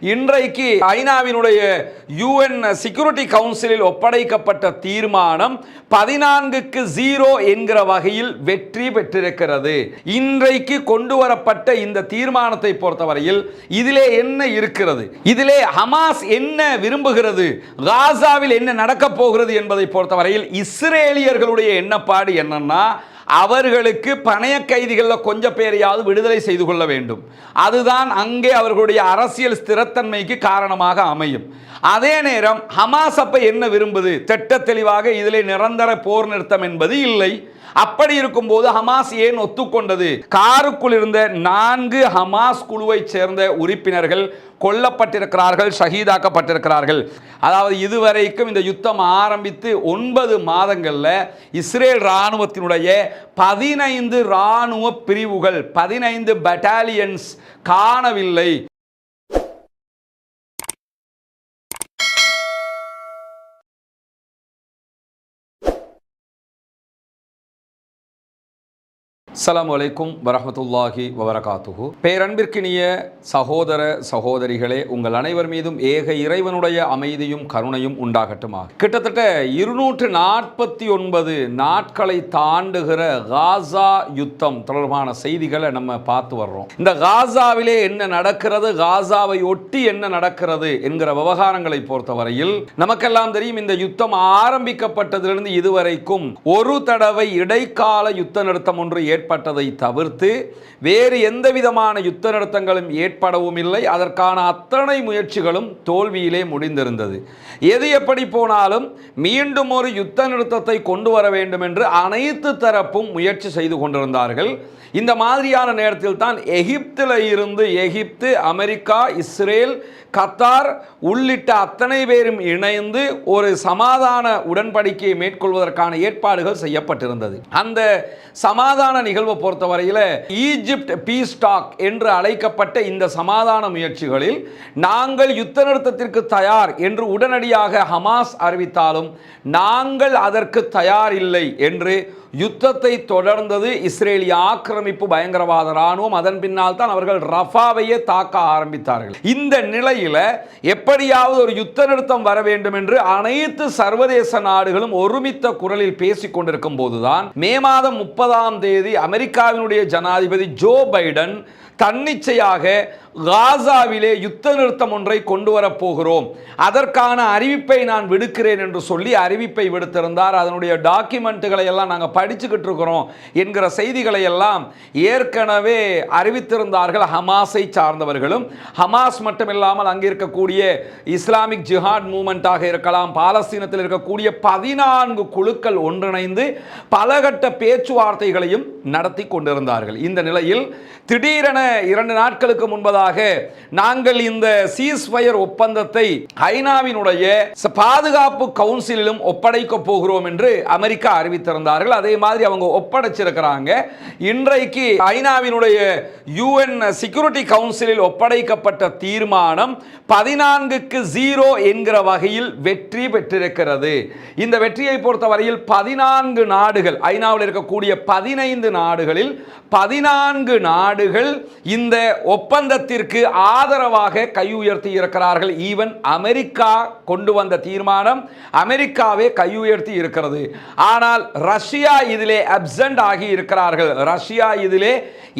இன்றைக்கு ஐநாவினுடைய UN security கவுன்சிலில் ஒப்படைக்கப்பட்ட தீர்மானம் 14-0 என்கிற வகையில் வெற்றி பெற்றிருக்கிறது. இன்றைக்கு கொண்டு வரப்பட்ட இந்த தீர்மானத்தை பொறுத்தவரையில் இதிலே என்ன இருக்கிறது, இதிலே ஹமாஸ் என்ன விரும்புகிறது, காசாவில் என்ன நடக்கப் போகிறது என்பதை பொறுத்தவரையில் இஸ்ரேலியர்களுடைய எண்ணப்பாடு என்னன்னா, அவர்களுக்கு பணைய கைதிகளில் கொஞ்சம் பேரையாவது விடுதலை செய்து கொள்ள வேண்டும். அதுதான் அங்கே அவர்களுடைய அரசியல் ஸ்திரத்தன்மைக்கு காரணமாக அமையும். அதே நேரம் ஹமாஸ் அப்ப என்ன விரும்புது, திட்ட தெளிவாக இதிலே நிரந்தர போர் நிறுத்தம் என்பது இல்லை. அப்படி இருக்கும்போது ஹமாஸ் ஏன் ஒத்துக்கொண்டது? காருக்குள் இருந்த 4 ஹமாஸ் குழுவை சேர்ந்த உறுப்பினர்கள் கொல்லப்பட்டிருக்கிறார்கள், ஷஹீதாக்கப்பட்டிருக்கிறார்கள். அதாவது இதுவரைக்கும் இந்த யுத்தம் ஆரம்பித்து 9 மாதங்கள்ல இஸ்ரேல் இராணுவத்தினுடைய 15 இராணுவ பிரிவுகள், 15 பட்டாலியன்ஸ் காணவில்லை. அஸ்ஸலாமு அலைக்கும் வரஹ்மத்துல்லாஹி வபரகாத்துஹு. பேரன்பிற்கினிய சகோதர சகோதரிகளே, உங்கள் அனைவர் மீதும் ஏக இறைவனுடைய அமைதியும் கருணையும் உண்டாகட்டுமாக. கிட்டத்தட்ட 249 நாட்களை தாண்டுகிற காசா யுத்தம் தொடர்பான செய்திகளை நம்ம பார்த்து வர்றோம். இந்த காசாவிலே என்ன நடக்கிறது, காசாவை ஒட்டி என்ன நடக்கிறது என்கிற விவகாரங்களை பொறுத்தவரையில் நமக்கெல்லாம் தெரியும். இந்த யுத்தம் ஆரம்பிக்கப்பட்டதிலிருந்து இதுவரைக்கும் ஒரு தடவை இடைக்கால யுத்த நிறுத்தம் ஒன்று ஏற்பட்டதை தவிர்த்து வேறு எந்த விதமான யுத்த நிறுத்தங்களும் ஏற்படவும் இல்லை. அதற்கான அத்தனை முயற்சிகளும் தோல்வியிலே முடிந்திருந்தது. எது எப்படி போனாலும் மீண்டும் ஒரு யுத்த நிறுத்தத்தை கொண்டு வர வேண்டும் என்று அனைத்து தரப்பும் முயற்சி செய்து கொண்டிருந்தார்கள். இந்த மாதிரியான நேரத்தில் தான் எகிப்து, அமெரிக்கா, இஸ்ரேல், கத்தார் உள்ளிட்ட அத்தனை பேரும் இணைந்து ஒரு சமாதான உடன்படிக்கையை மேற்கொள்வதற்கான ஏற்பாடுகள் செய்யப்பட்டிருந்தது. அந்த சமாதான நிகழ்வை பொறுத்தவரையில் ஈஜிப்ட் பீஸ் டாக் என்று அழைக்கப்பட்ட இந்த சமாதான முயற்சிகளில் நாங்கள் யுத்த நிறுத்தத்திற்கு தயார் என்று உடனடியாக ஹமாஸ் அறிவித்தாலும் நாங்கள் அதற்கு தயார் இல்லை என்று யுத்தத்தை தொடர்ந்தது இஸ்ரேலிய ஆக்கிரமிப்பு பயங்கரவாத ராணுவம். அதன் பின்னால் தான் அவர்கள் ரஃபாவையே தாக்க ஆரம்பித்தார்கள். இந்த நிலையில எப்படியாவது ஒரு யுத்த நிறுத்தம் வர வேண்டும் என்று அனைத்து சர்வதேச நாடுகளும் ஒருமித்த குரலில் பேசிக் கொண்டிருக்கும் போதுதான் மே மாதம் 30ஆம் தேதி அமெரிக்காவினுடைய ஜனாதிபதி ஜோ பைடன் தன்னிச்சையாக காசாவிலே யுத்த நிறுத்தம் ஒன்றை கொண்டு வரப் போகிறோம், அதற்கான அறிவிப்பை நான் விடுக்கிறேன் என்று சொல்லி அறிவிப்பை விடுத்திருந்தார். அதனுடைய டாக்குமெண்ட்டுகளை எல்லாம் நாங்கள் படிச்சுக்கிட்டு இருக்கிறோம் என்கிற செய்திகளை எல்லாம் ஏற்கனவே அறிவித்திருந்தார்கள் ஹமாஸை சார்ந்தவர்களும். ஹமாஸ் மட்டுமில்லாமல் அங்கே இருக்கக்கூடிய இஸ்லாமிக் ஜிஹாட் மூவ்மெண்ட்டாக இருக்கலாம், பாலஸ்தீனத்தில் இருக்கக்கூடிய 14 குழுக்கள் ஒன்றிணைந்து பலகட்ட பேச்சுவார்த்தைகளையும் நடத்தி கொண்டிருந்தார்கள். இந்த நிலையில் திடீரென 2 நாட்களுக்கு முன்பதாக நாங்கள் இந்த சீஸ்ஃபயர் ஒப்பந்தத்தை ஐநாவினுடைய பாதுகாப்பு கவுன்சிலிலும் ஒப்படைக்க போகிறோம் என்று அமெரிக்கா அறிவித்திருந்தார்கள். அதே மாதிரி அவங்க ஒப்படைச்சிருக்கிறாங்க. இன்றைக்கு ஐநாவினுடைய யுஎன் செக்யூரிட்டி கவுன்சிலில் ஒப்படைக்கப்பட்ட தீர்மானம் 14-0 என்கிற வகையில் வெற்றி பெற்றிருக்கிறது. இந்த வெற்றியை பொறுத்தவரையில் 14 நாடுகள், ஐநாவில் இருக்கக்கூடிய 15 நாடுகளில் 14 நாடுகள் இந்த ஒப்பந்தத்திற்கு ஆதரவாக கை உயர்த்தி இருக்கிறார்கள். ஈவன் அமெரிக்கா கொண்டு வந்த தீர்மானம் அமெரிக்காவே கை உயர்த்தி இருக்கிறது. ஆனால் ரஷ்யா இதிலே அப்சென்ட் ஆகி இருக்கிறார்கள். ரஷ்யா இதிலே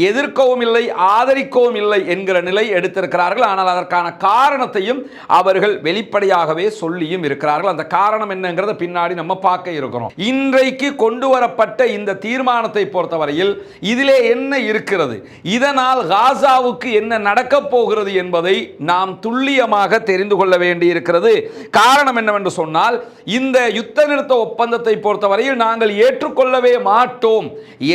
எதிர்க்கவும் இல்லை, ஆதரிக்கவும் இல்லை என்கிற நிலை எடுத்திருக்கிறார்கள். ஆனால் அதற்கான காரணத்தையும் அவர்கள் வெளிப்படையாகவே சொல்லியும் இருக்கிறார்கள். அந்த காரணம் என்னங்கிறத பின்னாடி நம்ம பார்க்க இருக்கிறோம். இன்றைக்கு கொண்டு வரப்பட்ட இந்த தீர்மானத்தை பொறுத்தவரையில் இதிலே என்ன இருக்கிறது, இதனால் காசாவுக்கு என்ன நடக்கப் போகிறது என்பதை நாம் துல்லியமாக தெரிந்து கொள்ள வேண்டியிருக்கிறது. காரணம் என்னவென்று சொன்னால், இந்த யுத்த நிறுத்த ஒப்பந்தத்தை பொறுத்தவரையில் நாங்கள் ஏற்றுக்கொள்ளவே மாட்டோம்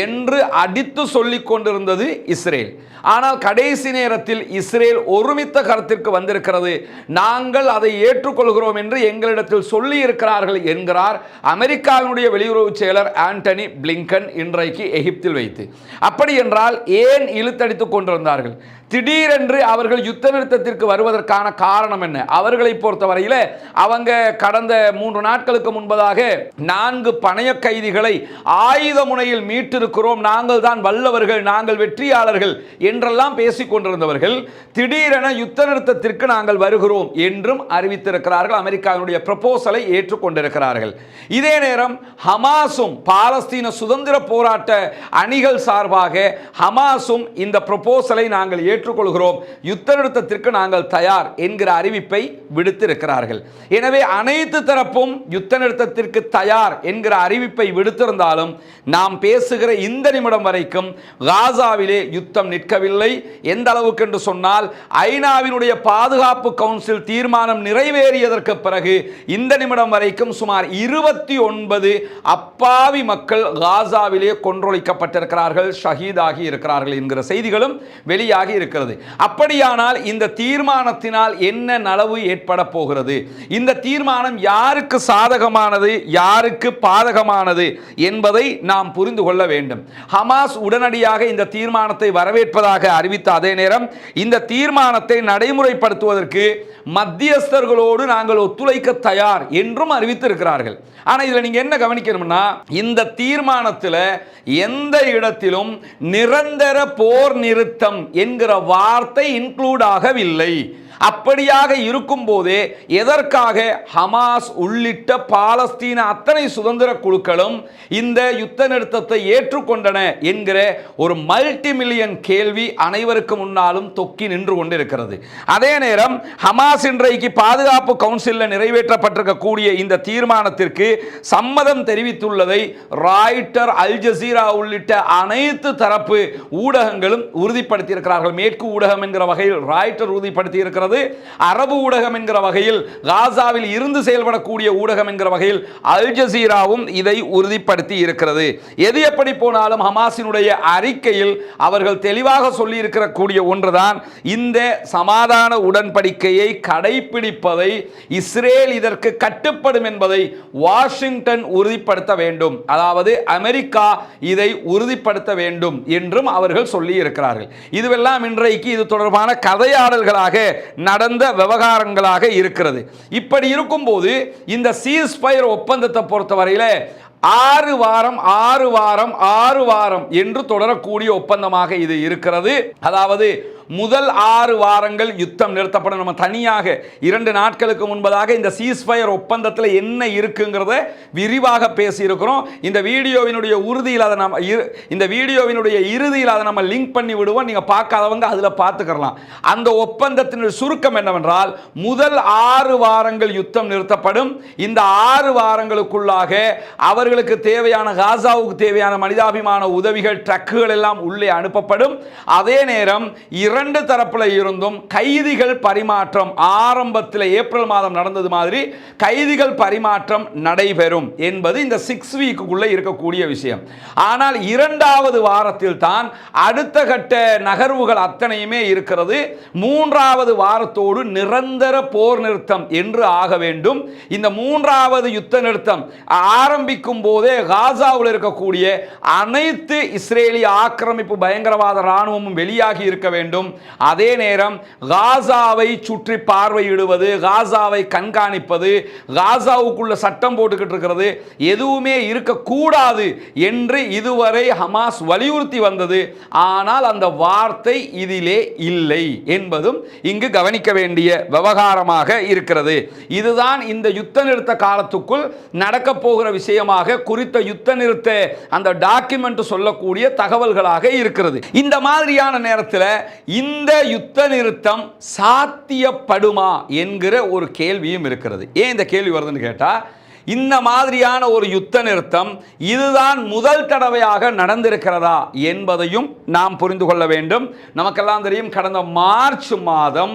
என்று அடித்து சொல்லிக் கொண்டிருந்தது இஸ்ரேல். ஆனால் கடைசி நேரத்தில் இஸ்ரேல் ஒருமித்த கருத்திற்கு வந்திருக்கிறது. நாங்கள் அதை ஏற்றுக்கொள்கிறோம் என்று எங்களிடத்தில் சொல்லி இருக்கிறார்கள் என்கிறார் அமெரிக்காவினுடைய வெளியுறவு செயலர் ஆண்டனி பிளிங்கன் இன்றைக்கு எகிப்தில் வைத்து. அப்படி என்றால் ஏன் இழுத்தடித்துக் கொண்டிருந்தார்கள்? திடீரென்று அவர்கள் யுத்த நிறுத்தத்திற்கு வருவதற்கான காரணம் என்ன? அவர்களை பொறுத்தவரையில் அவங்க கடந்த 3 நாட்களுக்கு முன்பதாக 4 பணைய கைதிகளை ஆயுத முனையில் மீட்டிருக்கிறோம், நாங்கள் தான் வல்லவர்கள், நாங்கள் வெற்றியாளர்கள் என்றெல்லாம் பேசிக் கொண்டிருந்தவர்கள் திடீரென யுத்த நிறுத்தத்திற்கு நாங்கள் வருகிறோம் என்றும் அறிவித்திருக்கிறார்கள். அமெரிக்காவினுடைய ப்ரொபோசலை ஏற்றுக்கொண்டிருக்கிறார்கள். இதே நேரம் ஹமாஸும் பாலஸ்தீன சுதந்திர போராட்ட அணிகள் சார்பாக ஹமாஸும் இந்த ப்ரொபோசலை நாங்கள் ஏற்றுக்கொள்கிறோம், யுத்த நிறுத்தத்திற்கு நாங்கள் தயார் என்கிற அறிவிப்பை விடுத்திருக்கிறார்கள். எனவே அனைத்து தரப்பும் யுத்த நிறுத்தத்திற்கு தயார் என்கிற அறிவிப்பை விடுத்திருந்தாலும் நாம் பேசுகிற இந்த நிமிடம் வரைக்கும் காசாவிலே யுத்தம் நிற்கவில்லை. எந்த அளவுக்கு என்று சொன்னால் ஐநாவினுடைய பாதுகாப்பு கவுன்சில் தீர்மானம் நிறைவேறியதற்கு பிறகு இந்த நிமிடம் வரைக்கும் சுமார் 29 அப்பாவி மக்கள் காசாவிலே கொன்றொழிக்கப்பட்டிருக்கிறார்கள், ஷஹீதாகி இருக்கிறார்கள் என்கிற செய்திகளும் வெளியாகி இருக்கிறது. அப்படியானால் இந்த தீர்மானத்தினால் என்ன நலவு ஏற்பட போகிறது? இந்த தீர்மானம் யாருக்கு சாதகமானது, யாருக்கு பாதகமானது என்பதை நாம் புரிந்து கொள்ள வேண்டும். ஹமாஸ் உடனடியாக இந்த தீர்மானத்தை வரவேற்பதாக அறிவித்த அதே நேரம் இந்த தீர்மானத்தை நடைமுறைப்படுத்துவதற்கு மத்தியஸ்தர்களோடு நாங்கள் ஒத்துழைக்க தயார் என்றும் அறிவித்திருக்கிறார்கள். ஆனால் இதில் நீங்க என்ன கவனிக்கணும்னா, இந்த தீர்மானத்தில் எந்த இடத்திலும் நிரந்தர போர் நிறுத்தம் என்கிற வார்த்தை இன்க்ளூட் ஆகவில்லை. அப்படியாக இருக்கும் போதே எதற்காக ஹமாஸ் உள்ளிட்ட பாலஸ்தீன அத்தனை சுதந்திர குழுக்களும் இந்த யுத்த நிறுத்தத்தை ஏற்றுக்கொண்டன என்கிற ஒரு மல்டி மில்லியன் கேள்வி அனைவருக்கு முன்னாலும் தொக்கி நின்று கொண்டிருக்கிறது. அதே நேரம் ஹமாஸ் இன்றைக்கு பாதுகாப்பு கவுன்சிலில் நிறைவேற்றப்பட்டிருக்கக்கூடிய இந்த தீர்மானத்திற்கு சம்மதம் தெரிவித்துள்ளதை ராய்ட்டர், அல் ஜசீரா உள்ளிட்ட அனைத்து தரப்பு ஊடகங்களும் உறுதிப்படுத்தியிருக்கிறார்கள். மேற்கு ஊடகம் என்கிற வகையில் ராய்ட்டர் உறுதிப்படுத்தி இருக்கிறது. அரபு ஊடகம் என்கிற வகையில், காசாவில் இருந்து செயல்படக்கூடிய ஊடகம் என்கிற வகையில் அல் ஜசீராவும் இதை உறுதிப்படுத்தி இருக்கிறது. எது எப்படி போனாலும் ஹமாஸினுடைய அறிக்கையில் அவர்கள் தெளிவாக சொல்லி இருக்கக்கூடிய ஒன்றுதான், இந்த சமாதான உடன்படிக்கையை கடைபிடிப்பதை இஸ்ரேல் இதற்கு கட்டுப்படும் என்பதை வாஷிங்டன் உறுதிப்படுத்த வேண்டும், அதாவது அமெரிக்கா இதை உறுதிப்படுத்த வேண்டும் என்றும் அவர்கள் சொல்லி இருக்கிறார்கள். இதுவெல்லாம் இன்றைக்கு இது தொடர்பான கதையாடல்களாக நடந்த விவகாரங்களாக இருக்கிறது. இப்படி இருக்கும்போது இந்த சீஸ்ஃபயர் ஒப்பந்தத்தை பொறுத்தவரையில் 6 வாரம் என்று தொடரக்கூடிய ஒப்பந்தமாக இது இருக்கிறது. அதாவது முதல் 6 வாரங்கள் யுத்தம் நிறுத்தப்படும். நம்ம தனியாக 2 நாட்களுக்கு முன்பதாக இந்த சீஸ்ஃபயர் ஒப்பந்தத்தில் என்ன இருக்குங்கிறத விரிவாக பேசியிருக்கிறோம். இந்த வீடியோவினுடைய இறுதியில் அதை நம்ம லிங்க் பண்ணி விடுவோம். நீங்கள் பார்க்காதவங்க அதில் பார்த்துக்கலாம். அந்த ஒப்பந்தத்தினுடைய சுருக்கம் என்னவென்றால், முதல் 6 வாரங்கள் யுத்தம் நிறுத்தப்படும். இந்த 6 வாரங்களுக்குள்ளாக அவர்களுக்கு தேவையான, காசாவுக்கு தேவையான மனிதாபிமான உதவிகள், ட்ரக்குகள் எல்லாம் உள்ளே அனுப்பப்படும். அதே நேரம் 2 தரப்புல இருந்தும் கைதிகள் பரிமாற்றம், ஆரம்பத்தில் ஏப்ரல் மாதம் நடந்தது மாதிரி கைதிகள் பரிமாற்றம் நடைபெறும் என்பது இந்த 6 வீக்குக்குள்ள இருக்கக்கூடிய விஷயம். ஆனால் 2வது வாரத்தில் தான் அடுத்த கட்ட நகர்வுகள் அத்தனையுமே இருக்கிறது. 3வது வாரத்தோடு நிரந்தர போர் நிறுத்தம் என்று ஆக வேண்டும். இந்த 3வது யுத்த நிறுத்தம் ஆரம்பிக்கும் போதே காசாவில் இருக்கக்கூடிய அனைத்து இஸ்ரேலிய ஆக்கிரமிப்பு பயங்கரவாத ராணுவமும் வெளியாகி இருக்க வேண்டும். அதே நேரம் காசாவை சுற்றி பார்வையிடுவது, காசாவை கண்காணிப்பது, காசாவுக்குள்ள சட்டம் போட்டுக்கிட்டு இருக்கிறது எதுவுமே இருக்கக்கூடாது என்று இதுவரை ஹமாஸ் வலியுறுத்தி வந்தது. ஆனால் அந்த வார்த்தை இதிலே இல்லை என்பதும் இங்கு கவனிக்க வேண்டிய விவகாரமாக இருக்கிறது. இதுதான் இந்த யுத்த நிறுத்த காலத்துக்குள் நடக்க போகிற விஷயமாக குறித்த யுத்த நிறுத்த அந்த டாக்குமெண்ட் சொல்லக்கூடிய தகவல்களாக இருக்கிறது. இந்த மாதிரியான நேரத்தில் இந்த யுத்த நிறுத்தம் சாத்தியப்படுமா என்கிற ஒரு கேள்வியும் இருக்கிறது. ஏன் இந்த கேள்வி வருதுன்னு கேட்டா, இந்த மாதிரியான ஒரு யுத்த நிறுத்தம் இதுதான் முதல் தடவையாக நடந்திருக்கிறதா என்பதையும் நாம் புரிந்து கொள்ள வேண்டும். நமக்கெல்லாம் தெரியும், கடந்த மார்ச் மாதம்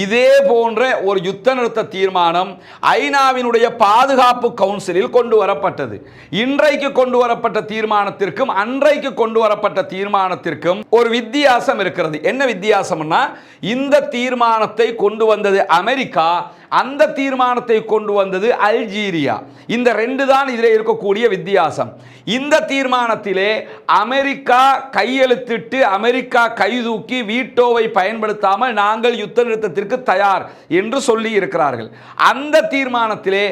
இதே போன்ற ஒரு யுத்த நிறுத்த தீர்மானம் ஐநாவினுடைய பாதுகாப்பு கவுன்சிலில் கொண்டு வரப்பட்டது. இன்றைக்கு கொண்டு வரப்பட்ட தீர்மானத்திற்கும் அன்றைக்கு கொண்டு வரப்பட்ட தீர்மானத்திற்கும் ஒரு வித்தியாசம் இருக்கிறது. என்ன வித்தியாசம்னா, இந்த தீர்மானத்தை கொண்டு வந்தது அமெரிக்கா, அந்த தீர்மானத்தை கொண்டு வந்தது அல்ஜீரியா. இந்த ரெண்டு தான் இதில் இருக்கக்கூடிய வித்தியாசம். இந்த தீர்மானத்திலே அமெரிக்கா கையெழுத்திட்டு அமெரிக்கா கைதூக்கி வீட்டோவை பயன்படுத்தாமல் நாங்கள் யுத்த நிறுத்தத்திற்கு தயார் என்று சொல்லி இருக்கிறார்கள். அந்த தீர்மானத்திலே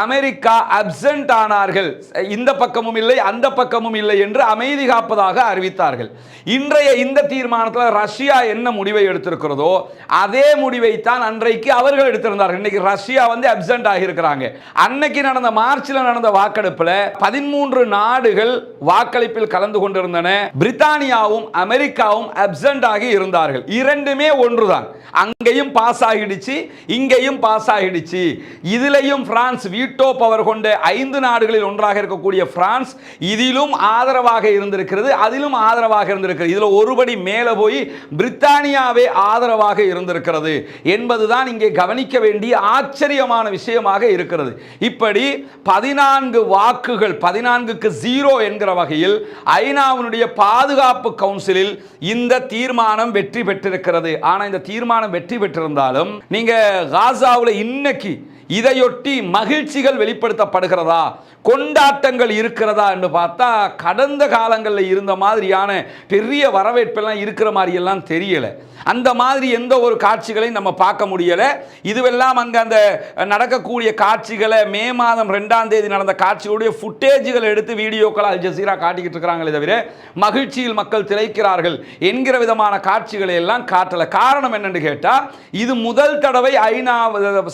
அமெரிக்கா அப்சென்ட் ஆனார்கள். இந்த பக்கமும் இல்லை அந்த பக்கமும் இல்லை என்று அமைதி காப்பதாக அறிவித்தார்கள். இன்றைய இந்த தீர்மானத்தில் ரஷ்யா என்ன முடிவை எடுத்திருக்கிறதோ அதே முடிவை தான் அன்றைக்கு அவர்கள் எடுத்திருந்தார்கள். இன்னைக்கு ரஷ்யா அப்சென்ட் ஆகியிருக்கிறாங்க. அன்னைக்கு நடந்த மார்ச்சில் நடந்த வாக்கெடுப்பில் 13 நாடுகள் வாக்களிப்பில் கலந்து கொண்டிருந்தன. பிரித்தானியாவும் அமெரிக்காவும் அப்சென்ட் ஆகி இருந்தார்கள். இரண்டுமே ஒன்றுதான். அங்கேயும் பாஸ் ஆகிடுச்சு, இங்கேயும் பாஸ் ஆகிடுச்சு. இதிலையும் பிரான்ஸ் வீட்டோ பவர் கொண்ட 5 நாடுகளில் ஒன்றாக இருக்கக்கூடிய பிரான்ஸ் இதிலும் ஆதரவாக இருந்திருக்கிறது, அதிலும் ஆதரவாக இருந்திருக்கிறது. இதில் ஒருபடி மேலே போய் பிரித்தானியாவே ஆதரவாக இருந்திருக்கிறது என்பதுதான் இங்கே கவனிக்க வேண்டிய ஆச்சரியமான விஷயமாக இருக்கிறது. இப்படி 14 வாக்குகள் 14க்கு 0 என்கிற வகையில் ஐநாவினுடைய பாதுகாப்பு கவுன்சிலில் இந்த தீர்மானம் வெற்றி பெற்றிருக்கிறது. ஆனால் இந்த தீர்மானம் வெற்றி பெற்றிருந்தாலும் நீங்க காசாவில் இன்னைக்கு இதையொட்டி மகிழ்ச்சிகள் வெளிப்படுத்தப்படுகிறதா, கொண்டாட்டங்கள் இருக்கிறதா என்று பார்த்தா கடந்த காலங்களில் இருந்த மாதிரியான பெரிய வரவேற்பெல்லாம் இருக்கிற மாதிரி எல்லாம் தெரியல. அந்த மாதிரி எந்த ஒரு காட்சிகளையும் நம்ம பார்க்க முடியல. இதுவெல்லாம் அங்கே அந்த நடக்கக்கூடிய காட்சிகளை மே மாதம் 2ஆம் தேதி நடந்த காட்சிகளுடைய ஃபுட்டேஜுகளை எடுத்து வீடியோக்கள் அல் ஜசீரா காட்டிக்கிட்டு இருக்கிறாங்களே தவிர மகிழ்ச்சியில் மக்கள் திளைக்கிறார்கள் என்கிற விதமான காட்சிகளை எல்லாம் காட்டல. காரணம் என்னன்னு கேட்டால் இது முதல் தடவை ஐநா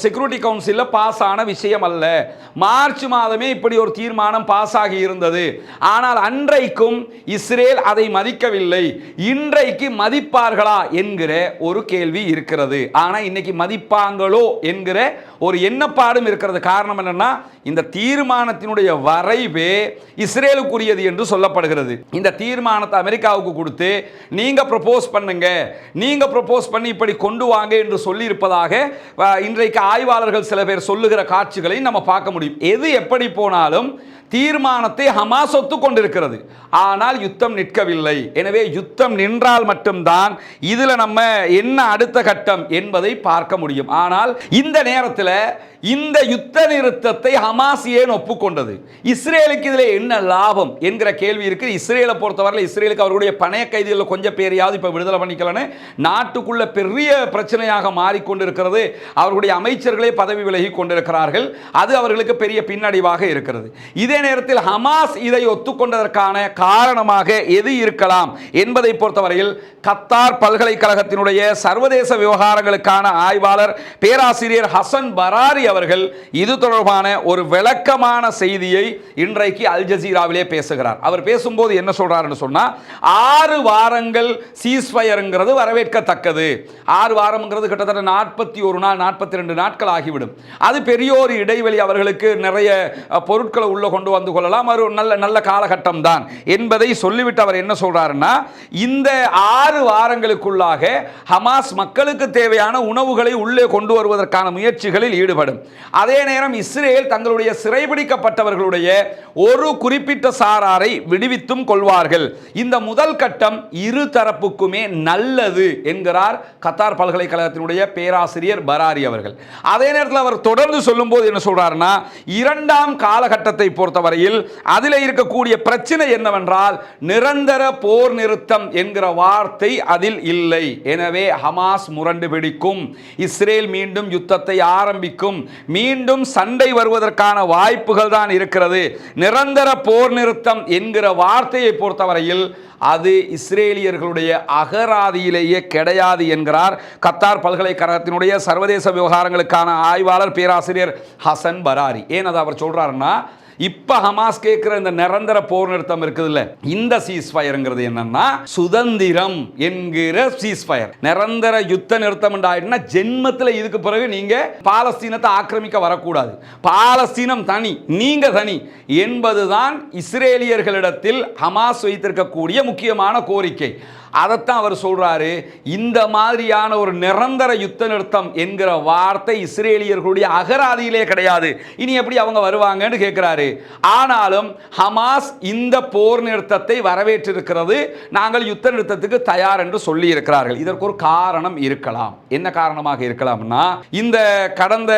செக்யூரிட்டி கவுன்சிலில் பாஸ் ஆன விஷயம் அல்ல. மார்ச் மாதமே இப்படி ஒரு தீர்மானம் பாஸ் ஆகி இருந்தது. ஆனால் அன்றைக்கும் இஸ்ரேல் அதை மதிக்கவில்லை. இன்றைக்கு மதிப்பார்களா என்கிற ஒரு கேள்வி இருக்கிறது. ஆனால் இன்னைக்கு மதிப்பாங்களோ என்கிற ஒரு எண்ணப்பாடும் இருக்கிறது. காரணம் என்னன்னா இந்த தீர்மானத்தினுடைய வரைவே இஸ்ரேலுக்குரியது என்று சொல்லப்படுகிறது. இந்த தீர்மானத்தை அமெரிக்காவுக்கு கொடுத்து நீங்க ப்ரொபோஸ் பண்ணுங்க, நீங்க ப்ரொபோஸ் பண்ணி இப்படி கொண்டு வாங்க என்று சொல்லி இருப்பதாக இன்றைக்கு ஆய்வாளர்கள் சில பேர் சொல்லுகிற காட்சிகளை நம்ம பார்க்க முடியும். எது எப்படி போனாலும் தீர்மானத்தை ஹமாஸ் ஒத்துக்கொண்டிருக்கிறது. ஆனால் யுத்தம் நிற்கவில்லை. எனவே யுத்தம் நின்றால் மட்டும்தான் இதில் நம்ம என்ன அடுத்த கட்டம் என்பதை பார்க்க முடியும். ஆனால் இந்த நேரத்தில் இந்த யுத்த நிறுத்தத்தை ஹமாஸ் ஏன் ஒப்புக்கொண்டது, இஸ்ரேலுக்கு இதில் என்ன லாபம் என்கிற கேள்வி இருக்கு. இஸ்ரேலை பொறுத்தவரை இஸ்ரேலுக்கு அவர்களுடைய பணைய கைதிகளில் கொஞ்சம் பேரையாவது இப்போ விடுதலை பண்ணிக்கலன்னு நாட்டுக்குள்ள பெரிய பிரச்சனையாக மாறிக்கொண்டிருக்கிறது. அவர்களுடைய அமைச்சர்களே பதவி விலகி கொண்டிருக்கிறார்கள். அது அவர்களுக்கு பெரிய பின்னடைவாக இருக்கிறது. இதே நேரத்தில் ஹமாஸ் இதை ஒத்துக்கொண்டதற்கான காரணமாக எது இருக்கலாம் என்பதை பொறுத்தவரையில் கத்தார் பல்கலைக்கழகத்தினுடைய சர்வதேச விவகாரங்களுக்கான ஆய்வாளர் பேராசிரியர் ஹசன் பராரி அவர்கள் இது தொடர்பான ஒரு விளக்கமான செய்தியை இன்றைக்கு அல் ஜசீராவிலே பேசுகிறார். அவர் பேசும்போது என்ன சொல்றாருன்னு சொன்னா 6 வாரங்கள் சீஸ்ஃபயர்ங்கிறது வரவேற்கத்தக்கது. 6 வாரம்ங்கிறது கிட்டத்தட்ட 41 நாள் 42 நாட்கள் ஆகிவிடும். அது பெரிய ஒரு இடைவெளி. அவர்களுக்கு நிறைய பொருட்களை உள்ள கொண்டு வந்து கொள்ளலாம். ஒரு நல்ல காலகட்டம் தான் என்பதை சொல்லிவிட்டு அவர் என்ன சொல்றாருன்னா இந்த 6 வாரங்களுக்குள்ளாக ஹமாஸ் மக்களுக்கு தேவையான உணவுகளை உள்ளே கொண்டு வருவதற்கான முயற்சிகளில் ஈடுபடும். அதே நேரம் இஸ்ரேல் தங்களுடைய சிறைபிடிக்கப்பட்டவர்களுடைய ஒரு குறிப்பிட்ட சாராரை விடுவித்தும் கொள்வார்கள். இந்த முதல் கட்டம் இரு தரப்புக்குமே நல்லது என்கிறார் கத்தார் பல்கலைக்கழகத்தினுடைய பேராசிரியர் பராரி அவர்கள். அதே நேரத்தில் அவர் தொடர்ந்து சொல்லும் போது என்ன சொல்றாருன்னா 2ஆம் காலகட்டத்தை பொறுத்தவரையில் அதில் இருக்கக்கூடிய பிரச்சனை என்னவென்றால் நிரந்தர போர் நிறுத்தம் என்கிற வார்த்தை அதில் இல்லை. எனவே ஹமாஸ் முரண்டு பிடிக்கும், இஸ்ரேல் மீண்டும் யுத்தத்தை ஆரம்பிக்கும், மீண்டும் சண்டை வருவதற்கான வாய்ப்புகள் தான் இருக்கிறது. நிரந்தர போர் நிறுத்தம் என்கிற வார்த்தையை பொறுத்தவரையில் அது இஸ்ரேலியர்களுடைய அகராதியிலேயே கிடையாது என்கிறார் கத்தார் பல்கலைக்கழகத்தினுடைய சர்வதேச விவகாரங்களுக்கான ஆய்வாளர் பேராசிரியர் ஹசன் பராரி. ஏன் அதை அவர் சொல்றாருன்னா இப்ப ஹமாஸ் கேட்கிற இந்த நிரந்தர போர் நிறுத்தம் இருக்குதுல்ல, இந்த சீஸ்ஃபயர்ங்கிறது என்னன்னா சுதந்திரம் என்கிற சீஸ்ஃபயர். நிரந்தர யுத்த நிறுத்தம் ஆயிடுனா ஜென்மத்தில் இதுக்கு பிறகு நீங்க பாலஸ்தீனத்தை ஆக்கிரமிக்க வரக்கூடாது, பாலஸ்தீனம் தனி நீங்க தனி என்பதுதான் இஸ்ரேலியர்களிடத்தில் ஹமாஸ் வைத்திருக்கக்கூடிய முக்கியமான கோரிக்கை. அதைத்தான் அவர் சொல்றாரு. இந்த மாதிரியான ஒரு நிரந்தர யுத்த நிறுத்தம் என்கிற வார்த்தை இஸ்ரேலியர்களுடைய அகராதியிலே கிடையாது. இனி எப்படி அவங்க வருவாங்கன்னு கேட்கிறாரு. ஆனாலும் ஹமாஸ் இந்த போர் நிறுத்தத்தை வரவேற்றிருக்கிறது. நாங்கள் யுத்த நிறுத்தத்துக்கு தயார் என்று சொல்லி இருக்கிறார்கள். இதற்கு ஒரு காரணம் இருக்கலாம். என்ன காரணமாக இருக்கலாம்னா, இந்த கடந்த